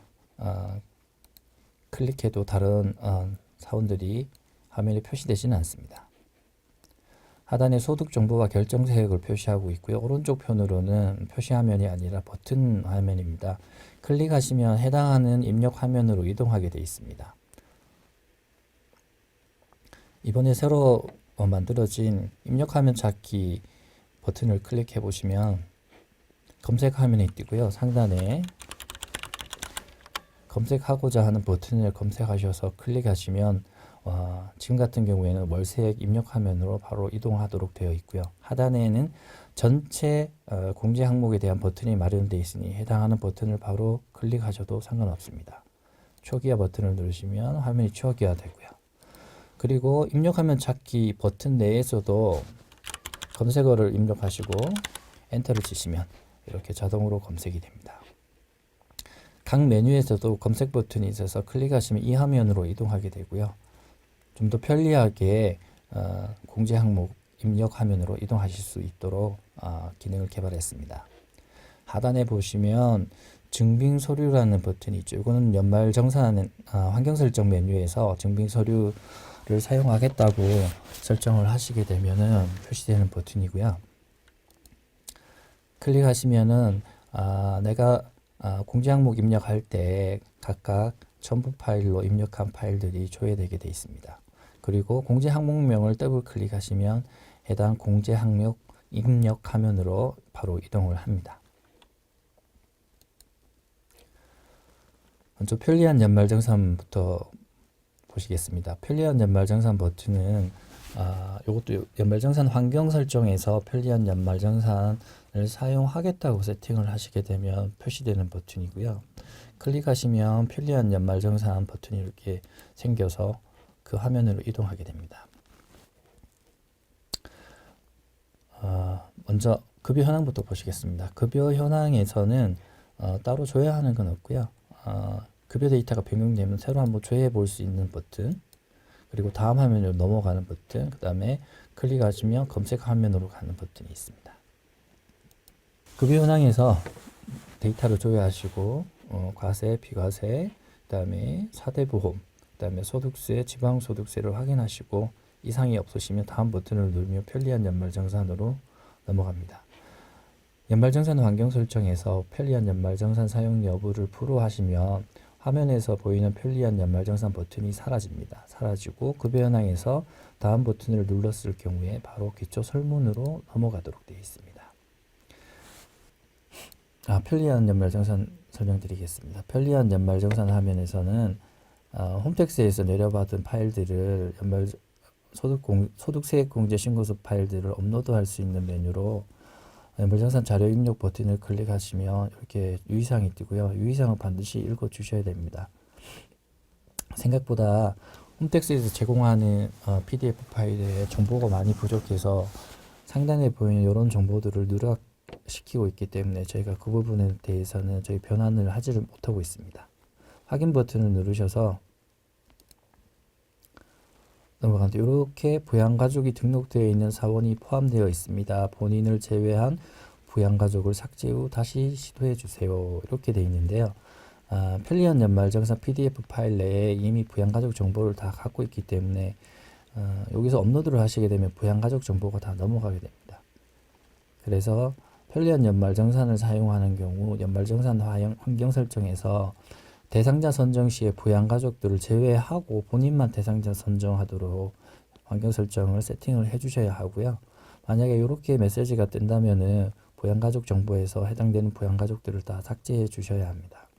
클릭해도 다른 사원들이 화면에 표시되지는 않습니다. 하단에 소득 정보와 결정세액을 표시하고 있고요. 오른쪽 편으로는 표시 화면이 아니라 버튼 화면입니다. 클릭하시면 해당하는 입력 화면으로 이동하게 되어 있습니다. 이번에 새로 만들어진 입력 화면 찾기 버튼을 클릭해 보시면 검색 화면이 뜨고요. 상단에 검색하고자 하는 버튼을 검색하셔서 클릭하시면 지금 같은 경우에는 월세액 입력 화면으로 바로 이동하도록 되어 있고요. 하단에는 전체 공제 항목에 대한 버튼이 마련되어 있으니 해당하는 버튼을 바로 클릭하셔도 상관없습니다. 초기화 버튼을 누르시면 화면이 초기화 되고요. 그리고 입력 화면 찾기 버튼 내에서도 검색어를 입력하시고 엔터를 치시면 이렇게 자동으로 검색이 됩니다. 각 메뉴에서도 검색 버튼이 있어서 클릭하시면 이 화면으로 이동하게 되고요. 좀 더 편리하게 공제 항목 입력 화면으로 이동하실 수 있도록 기능을 개발했습니다. 하단에 보시면 증빙 서류라는 버튼이 있죠. 이거는 연말 정산 환경 설정 메뉴에서 증빙 서류를 사용하겠다고 설정을 하시게 되면은 표시되는 버튼이고요. 클릭하시면은 내가 공제 항목 입력할 때 각각 첨부 파일로 입력한 파일들이 조회되게 되어 있습니다. 그리고 공제 항목명을 더블 클릭하시면 해당 공제 항목 입력 화면으로 바로 이동을 합니다. 먼저 편리한 연말정산부터 보시겠습니다. 편리한 연말정산 버튼은 이것도 연말정산 환경 설정에서 편리한 연말정산을 사용하겠다고 세팅을 하시게 되면 표시되는 버튼이고요. 클릭하시면 편리한 연말정산 버튼이 이렇게 생겨서 그 화면으로 이동하게 됩니다. 먼저 급여 현황부터 보시겠습니다. 급여 현황에서는 따로 조회하는 건 없고요. 급여 데이터가 변경되면 새로 한번 조회해 볼 수 있는 버튼, 그리고 다음 화면으로 넘어가는 버튼, 그 다음에 클릭하시면 검색 화면으로 가는 버튼이 있습니다. 급여 현황에서 데이터를 조회하시고 과세, 비과세, 그 다음에 사대보험, 그 다음에 소득세, 지방소득세를 확인하시고 이상이 없으시면 다음 버튼을 누르면 편리한 연말정산으로 넘어갑니다. 연말정산 환경 설정에서 편리한 연말정산 사용 여부를 프로하시면 화면에서 보이는 편리한 연말정산 버튼이 사라집니다. 사라지고 급여 현황에서 다음 버튼을 눌렀을 경우에 바로 기초 설문으로 넘어가도록 되어 있습니다. 편리한 연말정산 설명드리겠습니다. 편리한 연말정산 화면에서는 홈택스에서 내려받은 파일들을 소득세액 공제 신고서 파일들을 업로드할 수 있는 메뉴로 연말정산 자료 입력 버튼을 클릭하시면 이렇게 유의사항이 뜨고요. 유의사항을 반드시 읽어 주셔야 됩니다. 생각보다 홈택스에서 제공하는 PDF 파일에 정보가 많이 부족해서 상단에 보이는 이런 정보들을 누락시키고 있기 때문에 저희가 그 부분에 대해서는 저희 변환을 하지를 못하고 있습니다. 확인 버튼을 누르셔서 넘어가는데 이렇게 부양가족이 등록되어 있는 사원이 포함되어 있습니다. 본인을 제외한 부양가족을 삭제 후 다시 시도해 주세요. 이렇게 되어 있는데요. 편리한 연말정산 PDF 파일 내에 이미 부양가족 정보를 다 갖고 있기 때문에 여기서 업로드를 하시게 되면 부양가족 정보가 다 넘어가게 됩니다. 그래서 편리한 연말정산을 사용하는 경우 연말정산 환경 설정에서 대상자 선정 시에 부양가족들을 제외하고 본인만 대상자 선정하도록 환경 설정을 세팅을 해주셔야 하고요. 만약에 이렇게 메시지가 뜬다면은 부양가족 정보에서 해당되는 부양가족들을 다 삭제해 주셔야 합니다.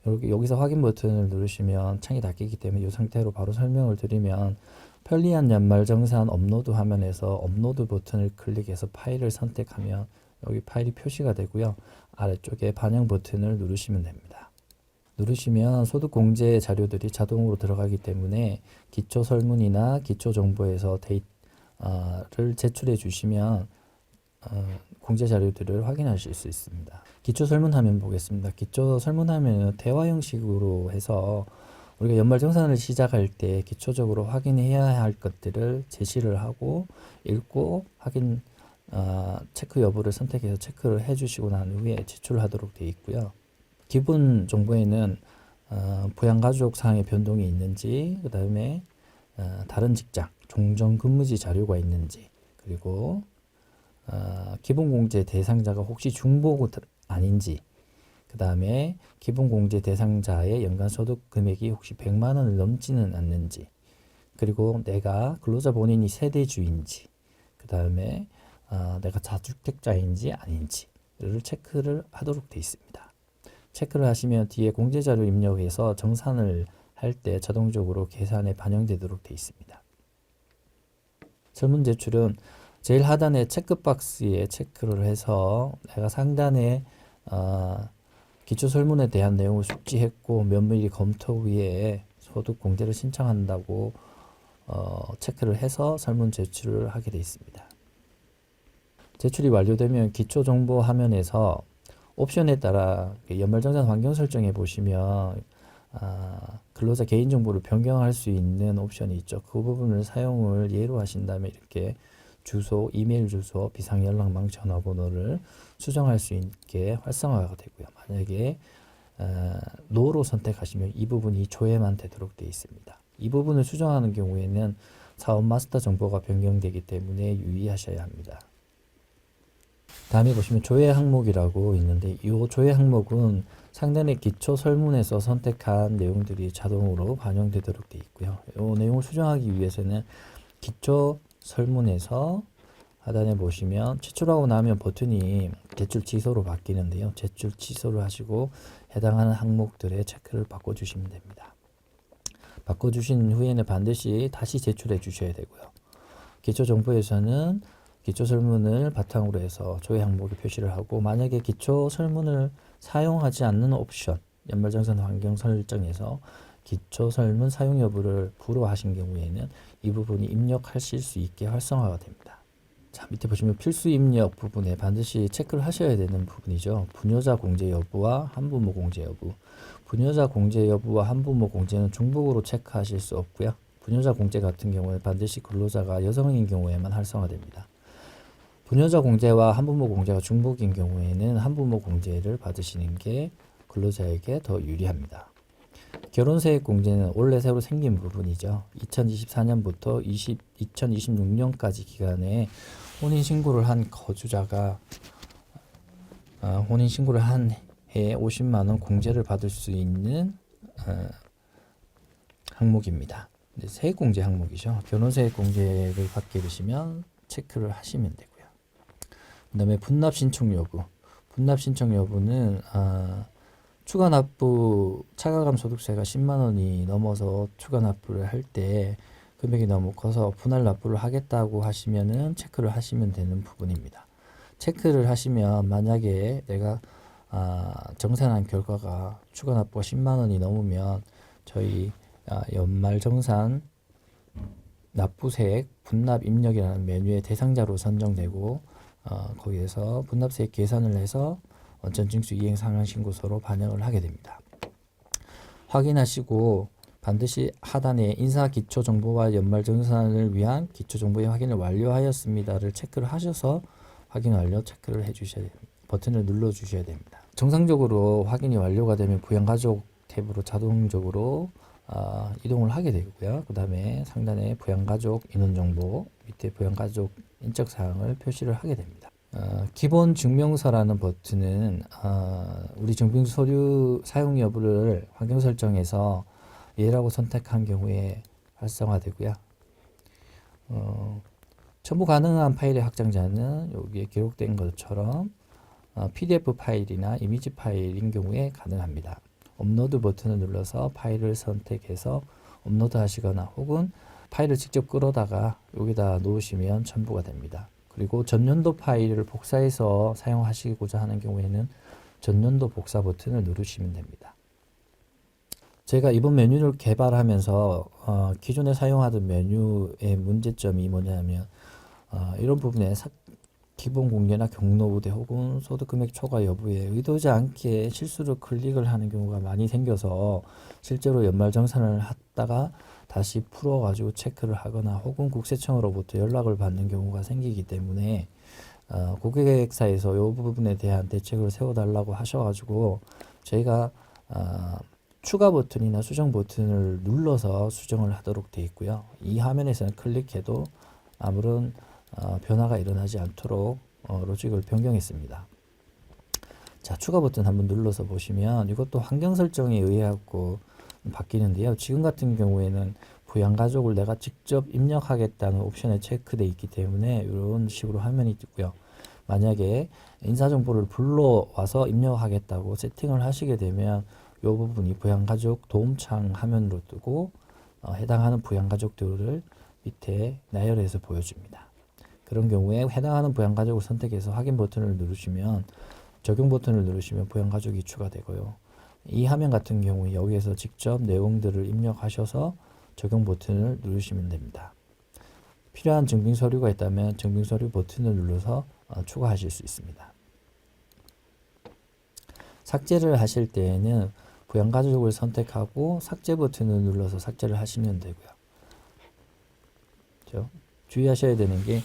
여기서 확인 버튼을 누르시면 창이 닫히기 때문에 이 상태로 바로 설명을 드리면 편리한 연말정산 업로드 화면에서 업로드 버튼을 클릭해서 파일을 선택하면 여기 파일이 표시가 되고요. 아래쪽에 반영 버튼을 누르시면 됩니다. 누르시면 소득공제 자료들이 자동으로 들어가기 때문에 기초 설문이나 기초 정보에서 데이터를 제출해 주시면 공제 자료들을 확인하실 수 있습니다. 기초 설문화면 보겠습니다. 기초 설문화면은 대화 형식으로 해서 우리가 연말정산을 시작할 때 기초적으로 확인해야 할 것들을 제시를 하고 읽고 확인 체크 여부를 선택해서 체크를 해주시고 난 후에 제출하도록 되어 있고요. 기본 정보에는 부양가족 상의 변동이 있는지, 그 다음에 다른 직장, 종전근무지 자료가 있는지, 그리고 기본공제 대상자가 혹시 중복 아닌지, 그 다음에 기본공제 대상자의 연간소득 금액이 혹시 100만 원을 넘지는 않는지, 그리고 내가 근로자 본인이 세대주인지, 그 다음에 내가 다주택자인지 아닌지를 체크를 하도록 되어 있습니다. 체크를 하시면 뒤에 공제자료 입력해서 정산을 할 때 자동적으로 계산에 반영되도록 되어 있습니다. 설문 제출은 제일 하단에 체크박스에 체크를 해서 내가 상단에 기초 설문에 대한 내용을 숙지했고 면밀히 검토 후에 소득 공제를 신청한다고 체크를 해서 설문 제출을 하게 되어 있습니다. 제출이 완료되면 기초 정보 화면에서 옵션에 따라 연말정산 환경 설정에 보시면 근로자 개인정보를 변경할 수 있는 옵션이 있죠. 그 부분을 사용을 예로 하신다면 이렇게 주소, 이메일 주소, 비상연락망 전화번호를 수정할 수 있게 활성화가 되고요. 만약에 노로 선택하시면 이 부분이 조회만 되도록 되어 있습니다. 이 부분을 수정하는 경우에는 사업 마스터 정보가 변경되기 때문에 유의하셔야 합니다. 다음에 보시면 조회 항목이라고 있는데 이 조회 항목은 상단의 기초 설문에서 선택한 내용들이 자동으로 반영되도록 되어 있고요. 이 내용을 수정하기 위해서는 기초 설문에서 하단에 보시면 제출하고 나면 버튼이 제출 취소로 바뀌는데요. 제출 취소를 하시고 해당하는 항목들의 체크를 바꿔주시면 됩니다. 바꿔주신 후에는 반드시 다시 제출해 주셔야 되고요. 기초 정보에서는 기초 설문을 바탕으로 해서 조회 항목을 표시를 하고 만약에 기초 설문을 사용하지 않는 옵션 연말정산 환경 설정에서 기초 설문 사용 여부를 불허하신 경우에는 이 부분이 입력하실 수 있게 활성화가 됩니다. 자, 밑에 보시면 필수 입력 부분에 반드시 체크를 하셔야 되는 부분이죠. 부녀자 공제 여부와 한부모 공제 여부. 부녀자 공제 여부와 한부모 공제는 중복으로 체크하실 수 없고요. 부녀자 공제 같은 경우는 반드시 근로자가 여성인 경우에만 활성화됩니다. 부녀자 공제와 한부모 공제가 중복인 경우에는 한부모 공제를 받으시는 게 근로자에게 더 유리합니다. 결혼세액 공제는 올해 새로 생긴 부분이죠. 2024년부터 2026년까지 기간에 혼인신고를 한 거주자가 혼인신고를 한 해에 50만 원 공제를 받을 수 있는 항목입니다. 세액 공제 항목이죠. 결혼세액 공제를 받게 되시면 체크를 하시면 되고요. 그 다음에 분납 신청 여부. 분납 신청 여부는 추가 납부 차가감 소득세가 10만 원이 넘어서 추가 납부를 할 때 금액이 너무 커서 분할 납부를 하겠다고 하시면은 체크를 하시면 되는 부분입니다. 체크를 하시면 만약에 내가 정산한 결과가 추가 납부가 10만 원이 넘으면 저희 연말정산 납부세액 분납 입력이라는 메뉴의 대상자로 선정되고 거기에서 분납세액 계산을 해서 원천징수 이행 상환 신고서로 반영을 하게 됩니다. 확인하시고 반드시 하단에 인사 기초 정보와 연말정산을 위한 기초 정보의 확인을 완료하였습니다를 체크를 하셔서 확인 완료 체크를 해주셔야 됩니다. 버튼을 눌러 주셔야 됩니다. 정상적으로 확인이 완료가 되면 부양가족 탭으로 자동적으로 이동을 하게 되고요. 그 다음에 상단에 부양가족 인원정보, 밑에 부양가족 인적사항을 표시를 하게 됩니다. 기본 증명서라는 버튼은 우리 증빙 서류 사용 여부를 환경 설정에서 예라고 선택한 경우에 활성화되고요. 첨부 가능한 파일의 확장자는 여기에 기록된 것처럼 PDF 파일이나 이미지 파일인 경우에 가능합니다. 업로드 버튼을 눌러서 파일을 선택해서 업로드 하시거나 혹은 파일을 직접 끌어다가 여기다 놓으시면 첨부가 됩니다. 그리고 전년도 파일을 복사해서 사용하시고자 하는 경우에는 전년도 복사 버튼을 누르시면 됩니다. 제가 이번 메뉴를 개발하면서 기존에 사용하던 메뉴의 문제점이 뭐냐면 이런 부분에 기본 공개나 경로 우대 혹은 소득 금액 초과 여부에 의도하지 않게 실수로 클릭을 하는 경우가 많이 생겨서 실제로 연말정산을 하다가 다시 풀어가지고 체크를 하거나 혹은 국세청으로부터 연락을 받는 경우가 생기기 때문에 고객사에서 이 부분에 대한 대책을 세워달라고 하셔가지고 저희가 추가 버튼이나 수정 버튼을 눌러서 수정을 하도록 되어 있고요. 이 화면에서는 클릭해도 아무런 변화가 일어나지 않도록 로직을 변경했습니다. 자, 추가 버튼 한번 눌러서 보시면 이것도 환경 설정에 의해 갖고 바뀌는데요. 지금 같은 경우에는 부양가족을 내가 직접 입력하겠다는 옵션에 체크되어 있기 때문에 이런 식으로 화면이 뜨고요. 만약에 인사정보를 불러와서 입력하겠다고 세팅을 하시게 되면 이 부분이 부양가족 도움창 화면으로 뜨고 해당하는 부양가족들을 밑에 나열해서 보여줍니다. 그런 경우에 해당하는 부양가족을 선택해서 확인 버튼을 누르시면 적용 버튼을 누르시면 부양가족이 추가되고요. 이 화면 같은 경우에 여기에서 직접 내용들을 입력하셔서 적용 버튼을 누르시면 됩니다. 필요한 증빙 서류가 있다면 증빙 서류 버튼을 눌러서 추가하실 수 있습니다. 삭제를 하실 때에는 부양가족을 선택하고 삭제 버튼을 눌러서 삭제를 하시면 되고요. 주의하셔야 되는 게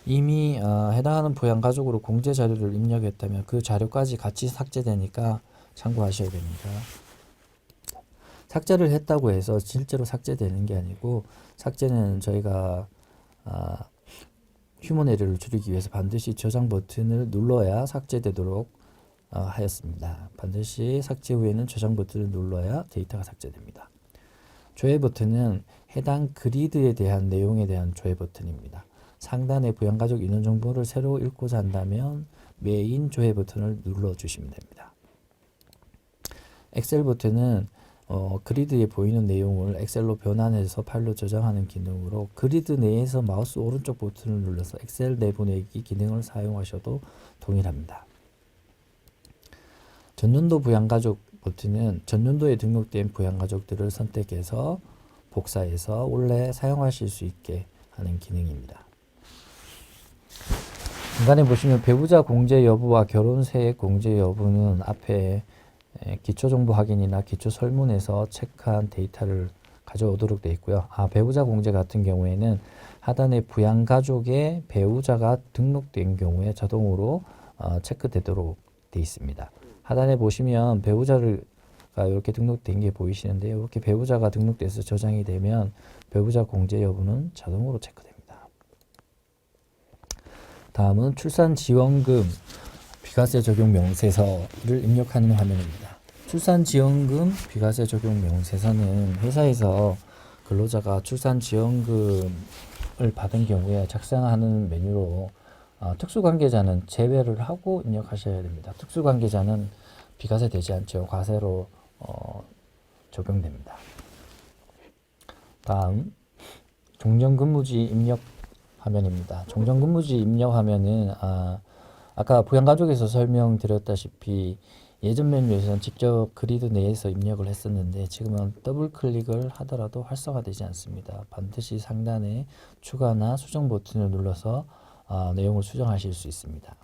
이미 해당하는 부양가족으로 공제 자료를 입력했다면 그 자료까지 같이 삭제되니까 참고하셔야 됩니다. 삭제를 했다고 해서 실제로 삭제되는 게 아니고 삭제는 저희가 휴먼 에러를 줄이기 위해서 반드시 저장 버튼을 눌러야 삭제되도록 하였습니다. 반드시 삭제 후에는 저장 버튼을 눌러야 데이터가 삭제됩니다. 조회 버튼은 해당 그리드에 대한 내용에 대한 조회 버튼입니다. 상단의 부양가족 인원 정보를 새로 읽고자 한다면 메인 조회 버튼을 눌러주시면 됩니다. 엑셀 버튼은 그리드에 보이는 내용을 엑셀로 변환해서 파일로 저장하는 기능으로 그리드 내에서 마우스 오른쪽 버튼을 눌러서 엑셀 내보내기 기능을 사용하셔도 동일합니다. 전년도 부양가족 버튼은 전년도에 등록된 부양가족들을 선택해서 복사해서 원래 사용하실 수 있게 하는 기능입니다. 중간에 보시면 배우자 공제 여부와 결혼세액 공제 여부는 앞에 기초정보 확인이나 기초 설문에서 체크한 데이터를 가져오도록 되어 있고요. 배우자 공제 같은 경우에는 하단에 부양가족의 배우자가 등록된 경우에 자동으로 체크되도록 되어 있습니다. 하단에 보시면 배우자가 이렇게 등록된 게 보이시는데요. 이렇게 배우자가 등록돼서 저장이 되면 배우자 공제 여부는 자동으로 체크됩니다. 다음은 출산지원금 비과세 적용 명세서를 입력하는 화면입니다. 출산지원금 비과세 적용 명세서는 회사에서 근로자가 출산지원금을 받은 경우에 작성하는 메뉴로 특수관계자는 제외를 하고 입력하셔야 됩니다. 특수관계자는 비과세 되지 않죠. 과세로 적용됩니다. 다음 종전근무지 입력 화면입니다. 종전근무지 입력 화면은 아까 부양가족에서 설명드렸다시피 예전 메뉴에서는 직접 그리드 내에서 입력을 했었는데 지금은 더블 클릭을 하더라도 활성화되지 않습니다. 반드시 상단에 추가나 수정 버튼을 눌러서 내용을 수정하실 수 있습니다.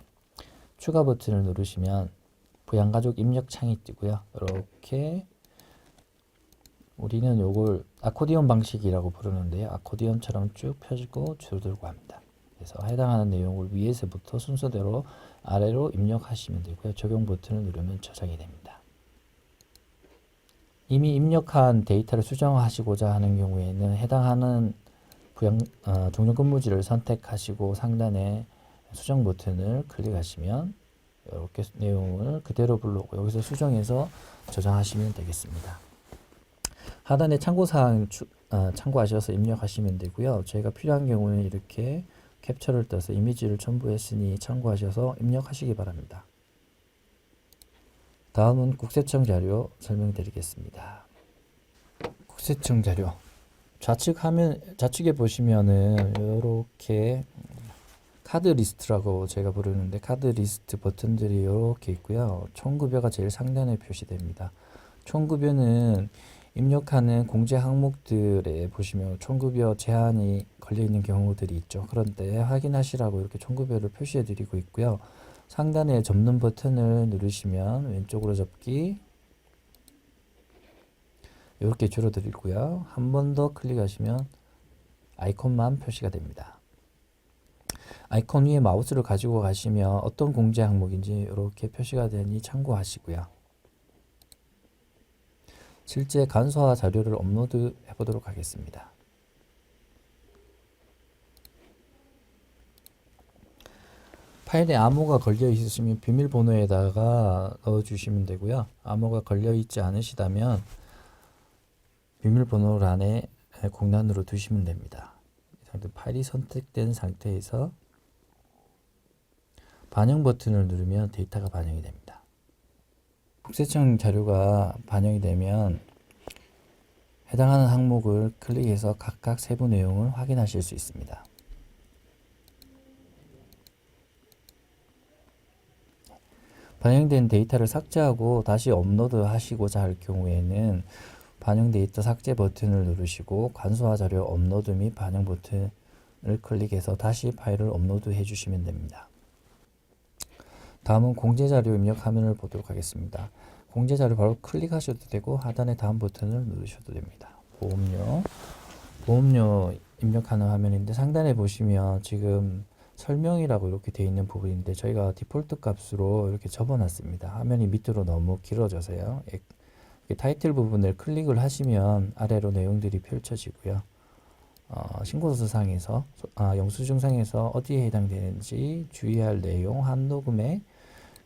추가 버튼을 누르시면 부양가족 입력 창이 뜨고요. 이렇게 우리는 요걸 아코디언 방식이라고 부르는데요. 아코디언처럼 쭉 펴지고 줄들고 합니다. 그래서 해당하는 내용을 위에서부터 순서대로 아래로 입력하시면 되고요. 적용 버튼을 누르면 저장이 됩니다. 이미 입력한 데이터를 수정하시고자 하는 경우에는 해당하는 종전근무지를 선택하시고 상단에 수정 버튼을 클릭하시면 이렇게 내용을 그대로 불러오고 여기서 수정해서 저장하시면 되겠습니다. 하단에 참고사항 참고하셔서 입력하시면 되고요. 저희가 필요한 경우는 이렇게 캡처를 떠서 이미지를 첨부했으니 참고하셔서 입력하시기 바랍니다. 다음은 국세청 자료 설명드리겠습니다. 국세청 자료 좌측에 보시면은 이렇게 카드 리스트라고 제가 부르는데 카드 리스트 버튼들이 이렇게 있고요. 총급여가 제일 상단에 표시됩니다. 총급여는 입력하는 공제 항목들에 보시면 총급여 제한이 걸려 있는 경우들이 있죠. 그런데 확인하시라고 이렇게 총급여를 표시해 드리고 있고요. 상단에 접는 버튼을 누르시면 왼쪽으로 접기 이렇게 줄어들고요. 한 번 더 클릭하시면 아이콘만 표시가 됩니다. 아이콘 위에 마우스를 가지고 가시면 어떤 공제 항목인지 이렇게 표시가 되니 참고하시고요. 실제 간소화 자료를 업로드 해보도록 하겠습니다. 파일에 암호가 걸려 있으시면 비밀번호에다가 넣어주시면 되고요. 암호가 걸려 있지 않으시다면 비밀번호란에 공란으로 두시면 됩니다. 파일이 선택된 상태에서 반영 버튼을 누르면 데이터가 반영이 됩니다. 국세청 자료가 반영이 되면 해당하는 항목을 클릭해서 각각 세부 내용을 확인하실 수 있습니다. 반영된 데이터를 삭제하고 다시 업로드 하시고자 할 경우에는 반영 데이터 삭제 버튼을 누르시고 간소화 자료 업로드 및 반영 버튼을 클릭해서 다시 파일을 업로드 해주시면 됩니다. 다음은 공제자료 입력 화면을 보도록 하겠습니다. 공제자료 바로 클릭하셔도 되고 하단에 다음 버튼을 누르셔도 됩니다. 보험료 입력하는 화면인데 상단에 보시면 지금 설명이라고 이렇게 되어 있는 부분인데 저희가 디폴트 값으로 이렇게 접어놨습니다. 화면이 밑으로 너무 길어져서요. 타이틀 부분을 클릭을 하시면 아래로 내용들이 펼쳐지고요. 신고서상에서 영수증상에서 어디에 해당되는지 주의할 내용, 한도 금액,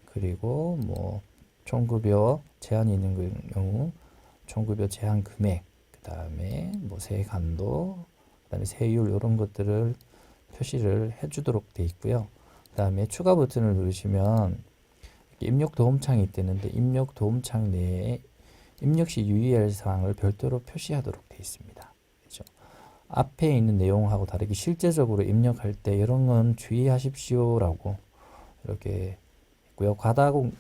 그리고 뭐 총급여 제한이 있는 경우 총급여 제한 금액, 그 다음에 뭐 세액 한도, 그 다음에 세율 이런 것들을 표시를 해주도록 되어 있고요. 그 다음에 추가 버튼을 누르시면 입력 도움창이 뜨는데 입력 도움창 내에 입력 시 유의할 사항을 별도로 표시하도록 되어 있습니다. 그렇죠? 앞에 있는 내용하고 다르게 실제적으로 입력할 때 이런 건 주의하십시오라고 이렇게 있고요.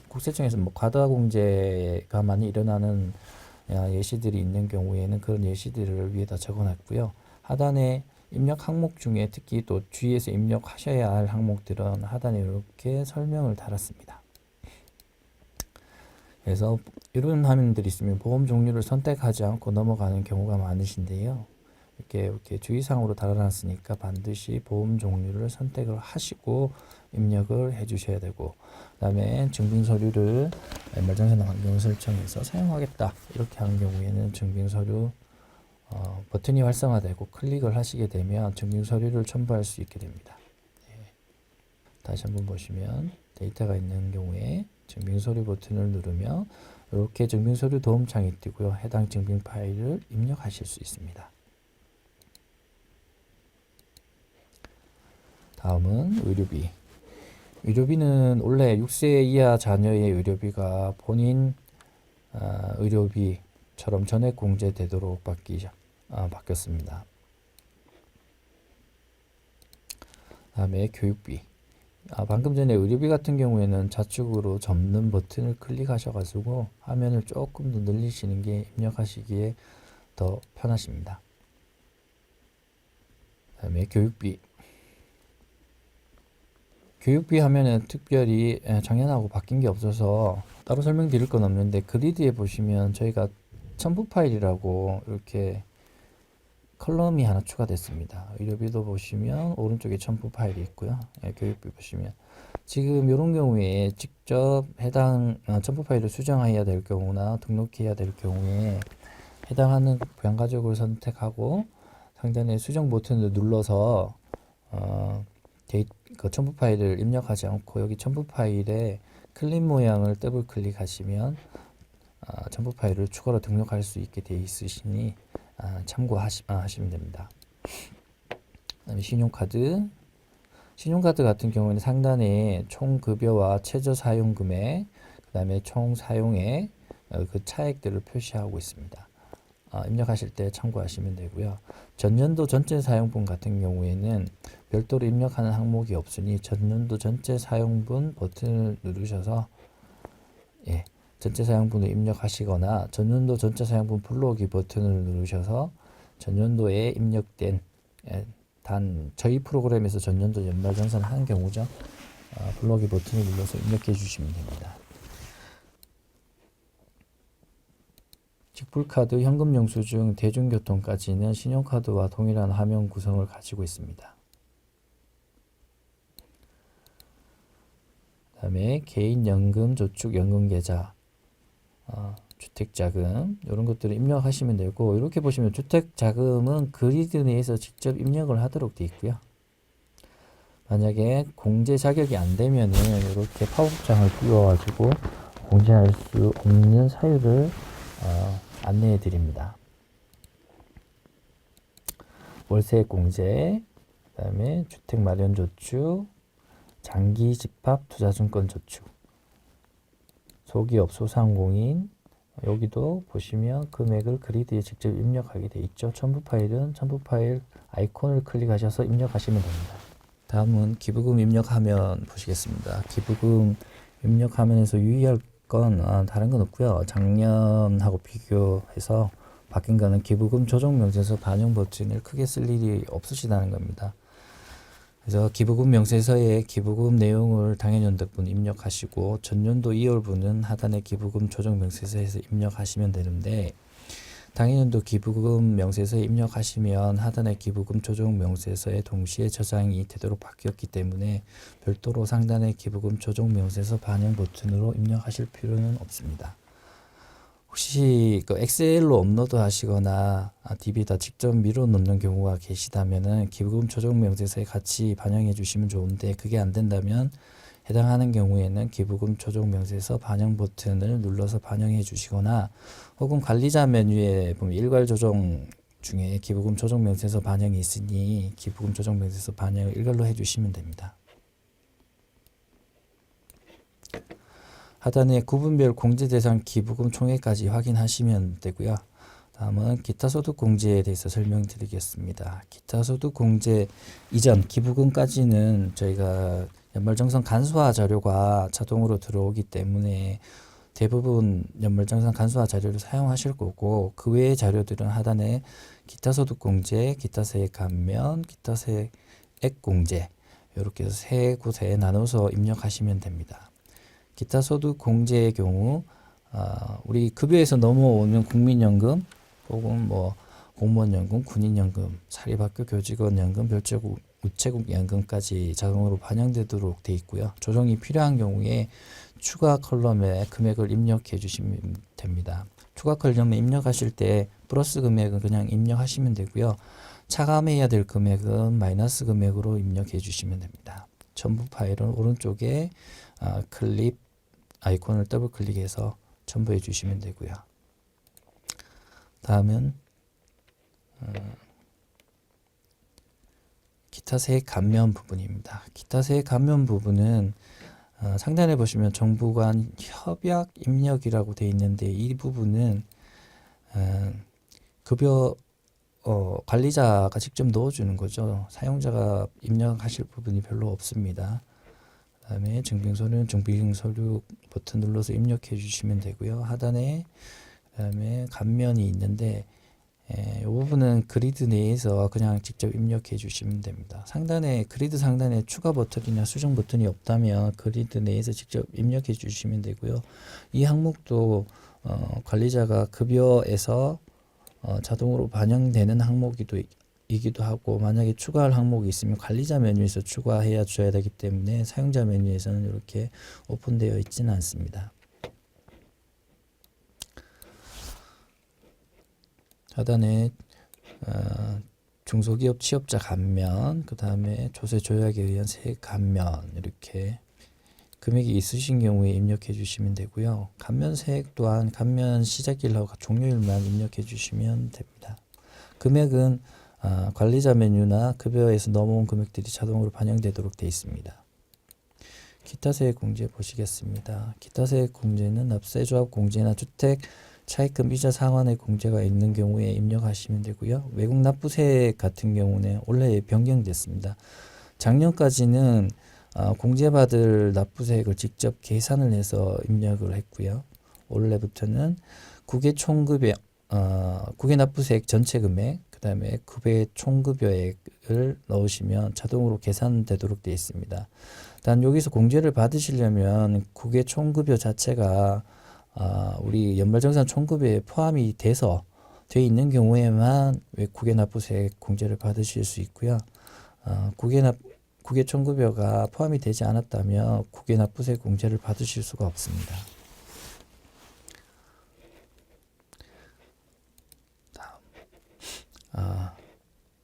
국세청에서 뭐 과다공제가 많이 일어나는 예시들이 있는 경우에는 그런 예시들을 위에다 적어놨고요. 하단에 입력 항목 중에 특히 또 주의해서 입력하셔야 할 항목들은 하단에 이렇게 설명을 달았습니다. 그래서 이런 화면들이 있으면 보험 종류를 선택하지 않고 넘어가는 경우가 많으신데요. 이렇게 주의사항으로 달아놨으니까 반드시 보험 종류를 선택을 하시고 입력을 해주셔야 되고, 그 다음에 증빙서류를 연말정산 환경 설정해서 사용하겠다 이렇게 하는 경우에는 증빙서류 버튼이 활성화되고 클릭을 하시게 되면 증빙서류를 첨부할 수 있게 됩니다. 다시 한번 보시면 데이터가 있는 경우에 증빙서류 버튼을 누르면 이렇게 증빙서류 도움창이 뜨고요. 해당 증빙 파일을 입력하실 수 있습니다. 다음은 의료비. 의료비는 원래 6세 이하 자녀의 의료비가 본인 의료비처럼 전액 공제되도록 바뀌었습니다. 다음에 교육비. 방금 전에 의료비 같은 경우에는 좌측으로 접는 버튼을 클릭하셔가지고 화면을 조금 더 늘리시는 게 입력하시기에 더 편하십니다. 다음에 교육비. 교육비 하면은 특별히 작년하고 바뀐 게 없어서 따로 설명드릴 건 없는데 그리드에 보시면 저희가 첨부 파일이라고 이렇게 컬럼이 하나 추가됐습니다. 의료비도 보시면 오른쪽에 첨부 파일이 있고요. 교육비 보시면 지금 이런 경우에 직접 해당 첨부 파일을 수정해야 될 경우나 등록해야 될 경우에 해당하는 부양가족을 선택하고 상단에 수정 버튼을 눌러서 그 첨부 파일을 입력하지 않고 여기 첨부 파일에 클립 모양을 더블 클릭하시면 첨부 파일을 추가로 등록할 수 있게 되어 있으시니 참고하시면 됩니다. 그다음에 신용카드 같은 경우에는 상단에 총 급여와 최저 사용 금액, 그다음에 총 사용액, 그 차액들을 표시하고 있습니다. 입력하실 때 참고하시면 되고요. 전년도 전체 사용분 같은 경우에는 별도로 입력하는 항목이 없으니 전년도 전체 사용분 버튼을 누르셔서 전체 사용분을 입력하시거나 전년도 전체 사용분 불러오기 버튼을 누르셔서 전년도에 입력된 저희 프로그램에서 전년도 연말정산을 하는 경우죠. 불러오기 버튼을 눌러서 입력해 주시면 됩니다. 직불카드, 현금영수증, 대중교통까지는 신용카드와 동일한 화면 구성을 가지고 있습니다. 그 다음에 개인연금, 저축, 연금계좌, 주택자금 이런 것들을 입력하시면 되고, 이렇게 보시면 주택자금은 그리드 내에서 직접 입력을 하도록 되어 있고요. 만약에 공제 자격이 안 되면은 이렇게 팝업창을 띄워가지고 공제할 수 없는 사유를 안내해 드립니다. 월세 공제, 그 다음에 주택 마련 저축, 장기 집합 투자증권 저축, 소기업 소상공인, 여기도 보시면 금액을 그리드에 직접 입력하게 되어 있죠. 첨부 파일은 첨부 파일 아이콘을 클릭하셔서 입력하시면 됩니다. 다음은 기부금 입력 화면 보시겠습니다. 기부금 입력 화면에서 유의할 건 다른 건 없고요. 작년하고 비교해서 바뀐 거는 기부금 조정 명세서 반영 버튼을 크게 쓸 일이 없으시다는 겁니다. 그래서 기부금 명세서에 기부금 내용을 당해년도분 입력하시고 전년도 2월분은 하단에 기부금 조정 명세서에서 입력하시면 되는데, 당해년도 기부금 명세서에 입력하시면 하단의 기부금 조정 명세서에 동시에 저장이 되도록 바뀌었기 때문에 별도로 상단의 기부금 조정 명세서 반영 버튼으로 입력하실 필요는 없습니다. 혹시 그 엑셀로 업로드 하시거나 DB에다 직접 밀어 넣는 경우가 계시다면은 기부금 조정 명세서에 같이 반영해 주시면 좋은데, 그게 안 된다면 해당하는 경우에는 기부금 조정 명세서 반영 버튼을 눌러서 반영해 주시거나, 혹은 관리자 메뉴에 보면 일괄 조정 중에 기부금 조정 명세서 반영이 있으니 기부금 조정 명세서 반영을 일괄로 해 주시면 됩니다. 하단에 구분별 공제 대상 기부금 총액까지 확인하시면 되고요. 다음은 기타 소득 공제에 대해서 설명드리겠습니다. 기타 소득 공제 이전 기부금까지는 저희가 연말정산 간소화 자료가 자동으로 들어오기 때문에 대부분 연말정산 간소화 자료를 사용하실 거고, 그 외의 자료들은 하단에 기타 소득 공제, 기타 세액 감면, 기타 세액 공제, 이렇게 해서 세 곳에 나눠서 입력하시면 됩니다. 기타 소득 공제의 경우 우리 급여에서 넘어오는 국민연금 혹은 뭐 공무원연금, 군인연금, 사립학교 교직원연금, 별제국, 우체국연금까지 자동으로 반영되도록 되어 있고요. 조정이 필요한 경우에 추가 컬럼에 금액을 입력해 주시면 됩니다. 추가 컬럼에 입력하실 때 플러스 금액은 그냥 입력하시면 되고요. 차감해야 될 금액은 마이너스 금액으로 입력해 주시면 됩니다. 첨부 파일은 오른쪽에 클립 아이콘을 더블 클릭해서 첨부해 주시면 되고요. 다음은 기타 세액 감면 부분입니다. 기타 세액 감면 부분은 상단에 보시면 정부 간 협약 입력이라고 되어 있는데, 이 부분은 급여 관리자가 직접 넣어주는 거죠. 사용자가 입력하실 부분이 별로 없습니다. 그 다음에 증빙서류 버튼 눌러서 입력해 주시면 되고요. 하단에 그 다음에 감면이 있는데, 이 부분은 그리드 내에서 그냥 직접 입력해 주시면 됩니다. 그리드 상단에 추가 버튼이나 수정 버튼이 없다면 그리드 내에서 직접 입력해 주시면 되고요. 이 항목도 관리자가 급여에서 자동으로 반영되는 항목이기도 하고, 만약에 추가할 항목이 있으면 관리자 메뉴에서 추가해야 줘야 되기 때문에 사용자 메뉴에서는 이렇게 오픈되어 있지는 않습니다. 하단에 중소기업 취업자 감면, 그 다음에 조세 조약에 의한 세액 감면, 이렇게 금액이 있으신 경우에 입력해 주시면 되고요. 감면 세액 또한 감면 시작일하고 종료일만 입력해 주시면 됩니다. 금액은 관리자 메뉴나 급여에서 넘어온 금액들이 자동으로 반영되도록 되어 있습니다. 기타 세액 공제 보시겠습니다. 기타 세액 공제는 납세조합 공제나 주택 차입금 이자 상환의 공제가 있는 경우에 입력하시면 되고요. 외국 납부세액 같은 경우는 올해 변경됐습니다. 작년까지는 공제받을 납부세액을 직접 계산을 해서 입력을 했고요. 올해부터는 국외 총급여, 국외 납부세액 전체 금액, 그 다음에 국외 총급여액을 넣으시면 자동으로 계산되도록 되어 있습니다. 단 여기서 공제를 받으시려면 국외 총급여 자체가 우리 연말정산 총급여에 포함이 돼서 돼 있는 경우에만 국외 납부세액 공제를 받으실 수 있고요. 국외 총급여가 포함이 되지 않았다면 국외 납부세액 공제를 받으실 수가 없습니다.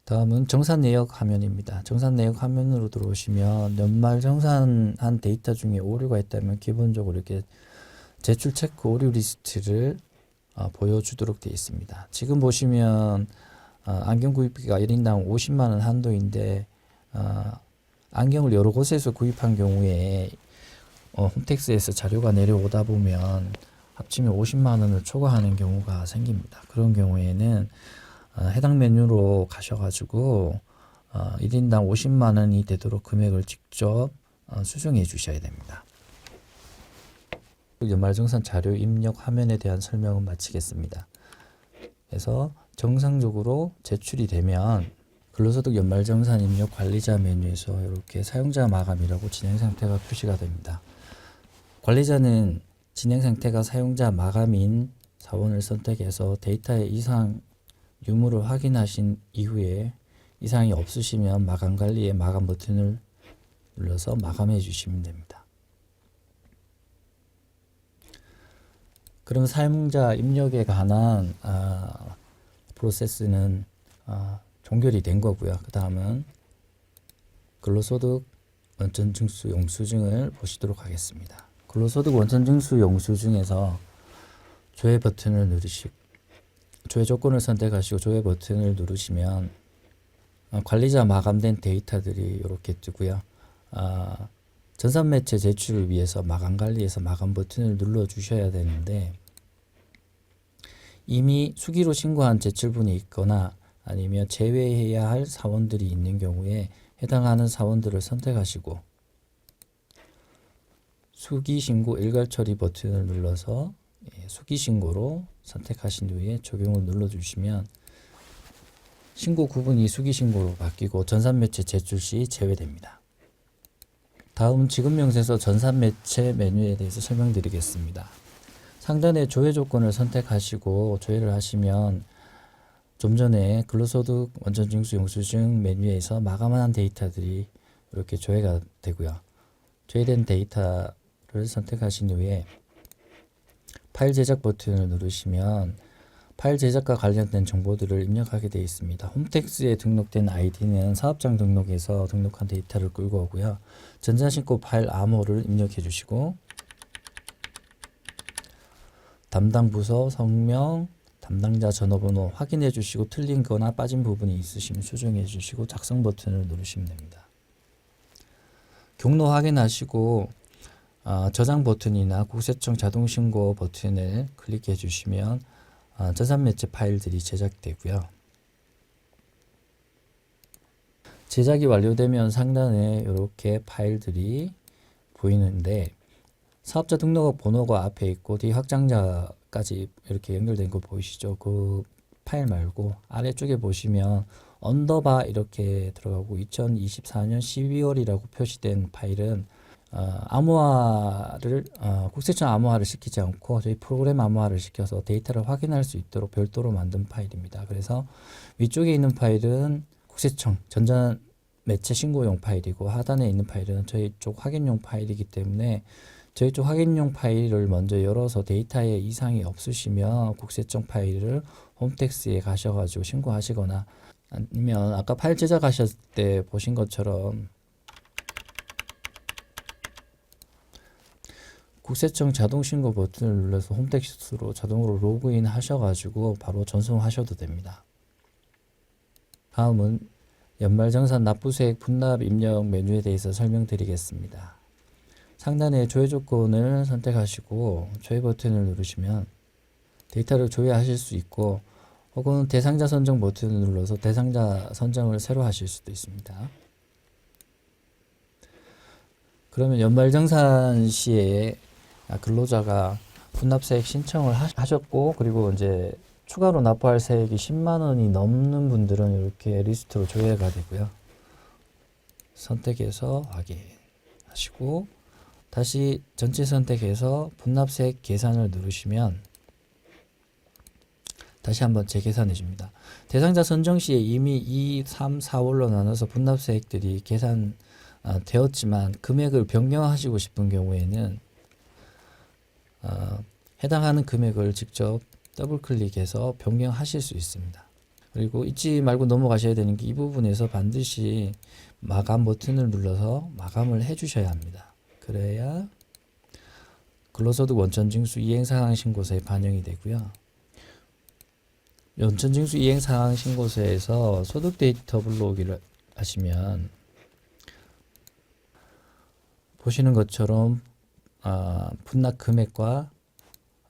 다음은 정산내역 화면입니다. 정산내역 화면으로 들어오시면 연말 정산한 데이터 중에 오류가 있다면 기본적으로 이렇게 제출 체크 오류 리스트를 보여주도록 되어 있습니다. 지금 보시면 안경 구입비가 1인당 50만 원 한도인데 안경을 여러 곳에서 구입한 경우에 홈택스에서 자료가 내려오다 보면 합치면 50만 원을 초과하는 경우가 생깁니다. 그런 경우에는 해당 메뉴로 가셔가지고 1인당 50만 원이 되도록 금액을 직접 수정해 주셔야 됩니다. 연말정산 자료 입력 화면에 대한 설명은 마치겠습니다. 그래서 정상적으로 제출이 되면 근로소득 연말정산 입력 관리자 메뉴에서 이렇게 사용자 마감이라고 진행 상태가 표시가 됩니다. 관리자는 진행 상태가 사용자 마감인 사원을 선택해서 데이터의 이상 유무를 확인하신 이후에 이상이 없으시면 마감 관리의 마감 버튼을 눌러서 마감해 주시면 됩니다. 그럼 사용자 입력에 관한 프로세스는 종결이 된 거고요. 그 다음은 근로소득 원천징수 영수증을 보시도록 하겠습니다. 근로소득 원천징수 영수증에서 조회 버튼을 누르시고 조회 조건을 선택하시고 조회 버튼을 누르시면 관리자 마감된 데이터들이 이렇게 뜨고요. 전산매체 제출을 위해서 마감 관리에서 마감 버튼을 눌러 주셔야 되는데 이미 수기로 신고한 제출분이 있거나 아니면 제외해야 할 사원들이 있는 경우에 해당하는 사원들을 선택하시고 수기 신고 일괄 처리 버튼을 눌러서 수기 신고로 선택하신 후에 적용을 눌러주시면 신고 구분이 수기 신고로 바뀌고 전산매체 제출 시 제외됩니다. 다음 지급명세서 전산매체 메뉴에 대해서 설명드리겠습니다. 상단의 조회 조건을 선택하시고 조회를 하시면 좀 전에 근로소득 원천징수 영수증 메뉴에서 마감한 데이터들이 이렇게 조회가 되고요. 조회된 데이터를 선택하신 후에 파일 제작 버튼을 누르시면 파일 제작과 관련된 정보들을 입력하게 되어 있습니다. 홈택스에 등록된 아이디는 사업장 등록에서 등록한 데이터를 끌고 오고요. 전자신고 파일 암호를 입력해 주시고 담당 부서 성명, 담당자 전화번호 확인해 주시고 틀린 거나 빠진 부분이 있으시면 수정해 주시고 작성 버튼을 누르시면 됩니다. 경로 확인하시고 저장 버튼이나 국세청 자동신고 버튼을 클릭해 주시면 전산매체 파일들이 제작되고요. 제작이 완료되면 상단에 이렇게 파일들이 보이는데 사업자 등록업 번호가 앞에 있고 뒤 확장자까지 이렇게 연결된 거 보이시죠? 그 파일 말고 아래쪽에 보시면 언더바 이렇게 들어가고 2024년 12월이라고 표시된 파일은 암호화를 국세청 암호화를 시키지 않고 저희 프로그램 암호화를 시켜서 데이터를 확인할 수 있도록 별도로 만든 파일입니다. 그래서 위쪽에 있는 파일은 국세청 전자매체 신고용 파일이고 하단에 있는 파일은 저희 쪽 확인용 파일이기 때문에 저희 쪽 확인용 파일을 먼저 열어서 데이터에 이상이 없으시면 국세청 파일을 홈택스에 가셔가지고 신고하시거나 아니면 아까 파일 제작하셨을 때 보신 것처럼 국세청 자동신고 버튼을 눌러서 홈택스트로 자동으로 로그인 하셔가지고 바로 전송하셔도 됩니다. 다음은 연말정산 납부세액 분납 입력 메뉴에 대해서 설명드리겠습니다. 상단에 조회 조건을 선택하시고 조회 버튼을 누르시면 데이터를 조회하실 수 있고, 혹은 대상자 선정 버튼을 눌러서 대상자 선정을 새로 하실 수도 있습니다. 그러면 연말정산 시에 근로자가 분납세액 신청을 하셨고, 그리고 이제 추가로 납부할 세액이 10만 원이 넘는 분들은 이렇게 리스트로 조회가 되고요. 선택해서 확인하시고 다시 전체 선택해서 분납세액 계산을 누르시면 다시 한번 재계산해 줍니다. 대상자 선정 시에 이미 2, 3, 4월로 나눠서 분납세액들이 계산 되었지만 금액을 변경하시고 싶은 경우에는 해당하는 금액을 직접 더블 클릭해서 변경하실 수 있습니다. 그리고 잊지 말고 넘어가셔야 되는 게 이 부분에서 반드시 마감 버튼을 눌러서 마감을 해 주셔야 합니다. 그래야 근로소득 원천징수 이행상황신고서에 반영이 되고요. 원천징수 이행상황신고서에서 소득 데이터 불러오기를 하시면 보시는 것처럼 분납 금액과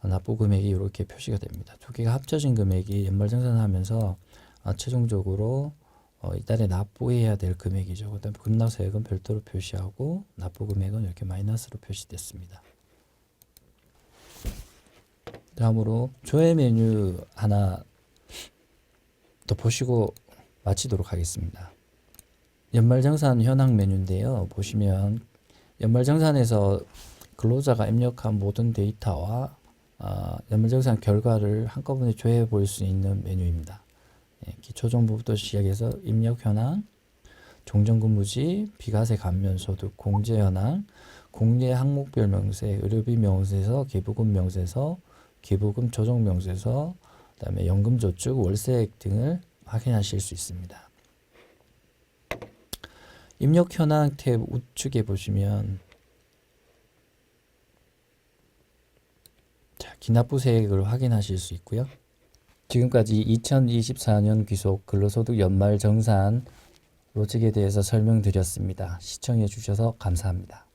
납부 금액이 이렇게 표시가 됩니다. 두 개가 합쳐진 금액이 연말정산하면서 최종적으로 이달에 납부해야 될 금액이죠. 그다음 급납세액은 별도로 표시하고 납부 금액은 이렇게 마이너스로 표시됐습니다. 다음으로 조회 메뉴 하나 더 보시고 마치도록 하겠습니다. 연말정산 현황 메뉴인데요. 보시면 연말정산에서 근로자가 입력한 모든 데이터와 연말정산 결과를 한꺼번에 조회해 볼 수 있는 메뉴입니다. 기초정보부터 시작해서 입력 현황, 종전근무지, 비과세 감면소득, 공제 현황, 공제 항목별 명세, 의료비 명세서, 기부금 명세서, 기부금 조정 명세서, 그다음에 연금저축, 월세액 등을 확인하실 수 있습니다. 입력 현황 탭 우측에 보시면 기납부세액을 확인하실 수 있고요. 지금까지 2024년 귀속 근로소득 연말정산 로직에 대해서 설명드렸습니다. 시청해 주셔서 감사합니다.